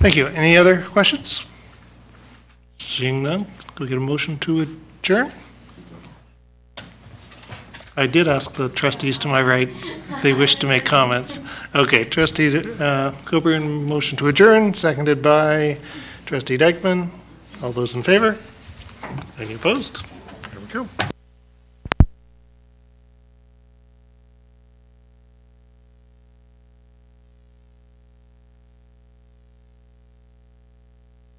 Thank you. Any other questions? Seeing none, can we get a motion to adjourn? I did ask the trustees to my right they wish to make comments. Okay, Trustee Coburn, motion to adjourn, seconded by Trustee Dykeman. All those in favor? Any opposed? There we go.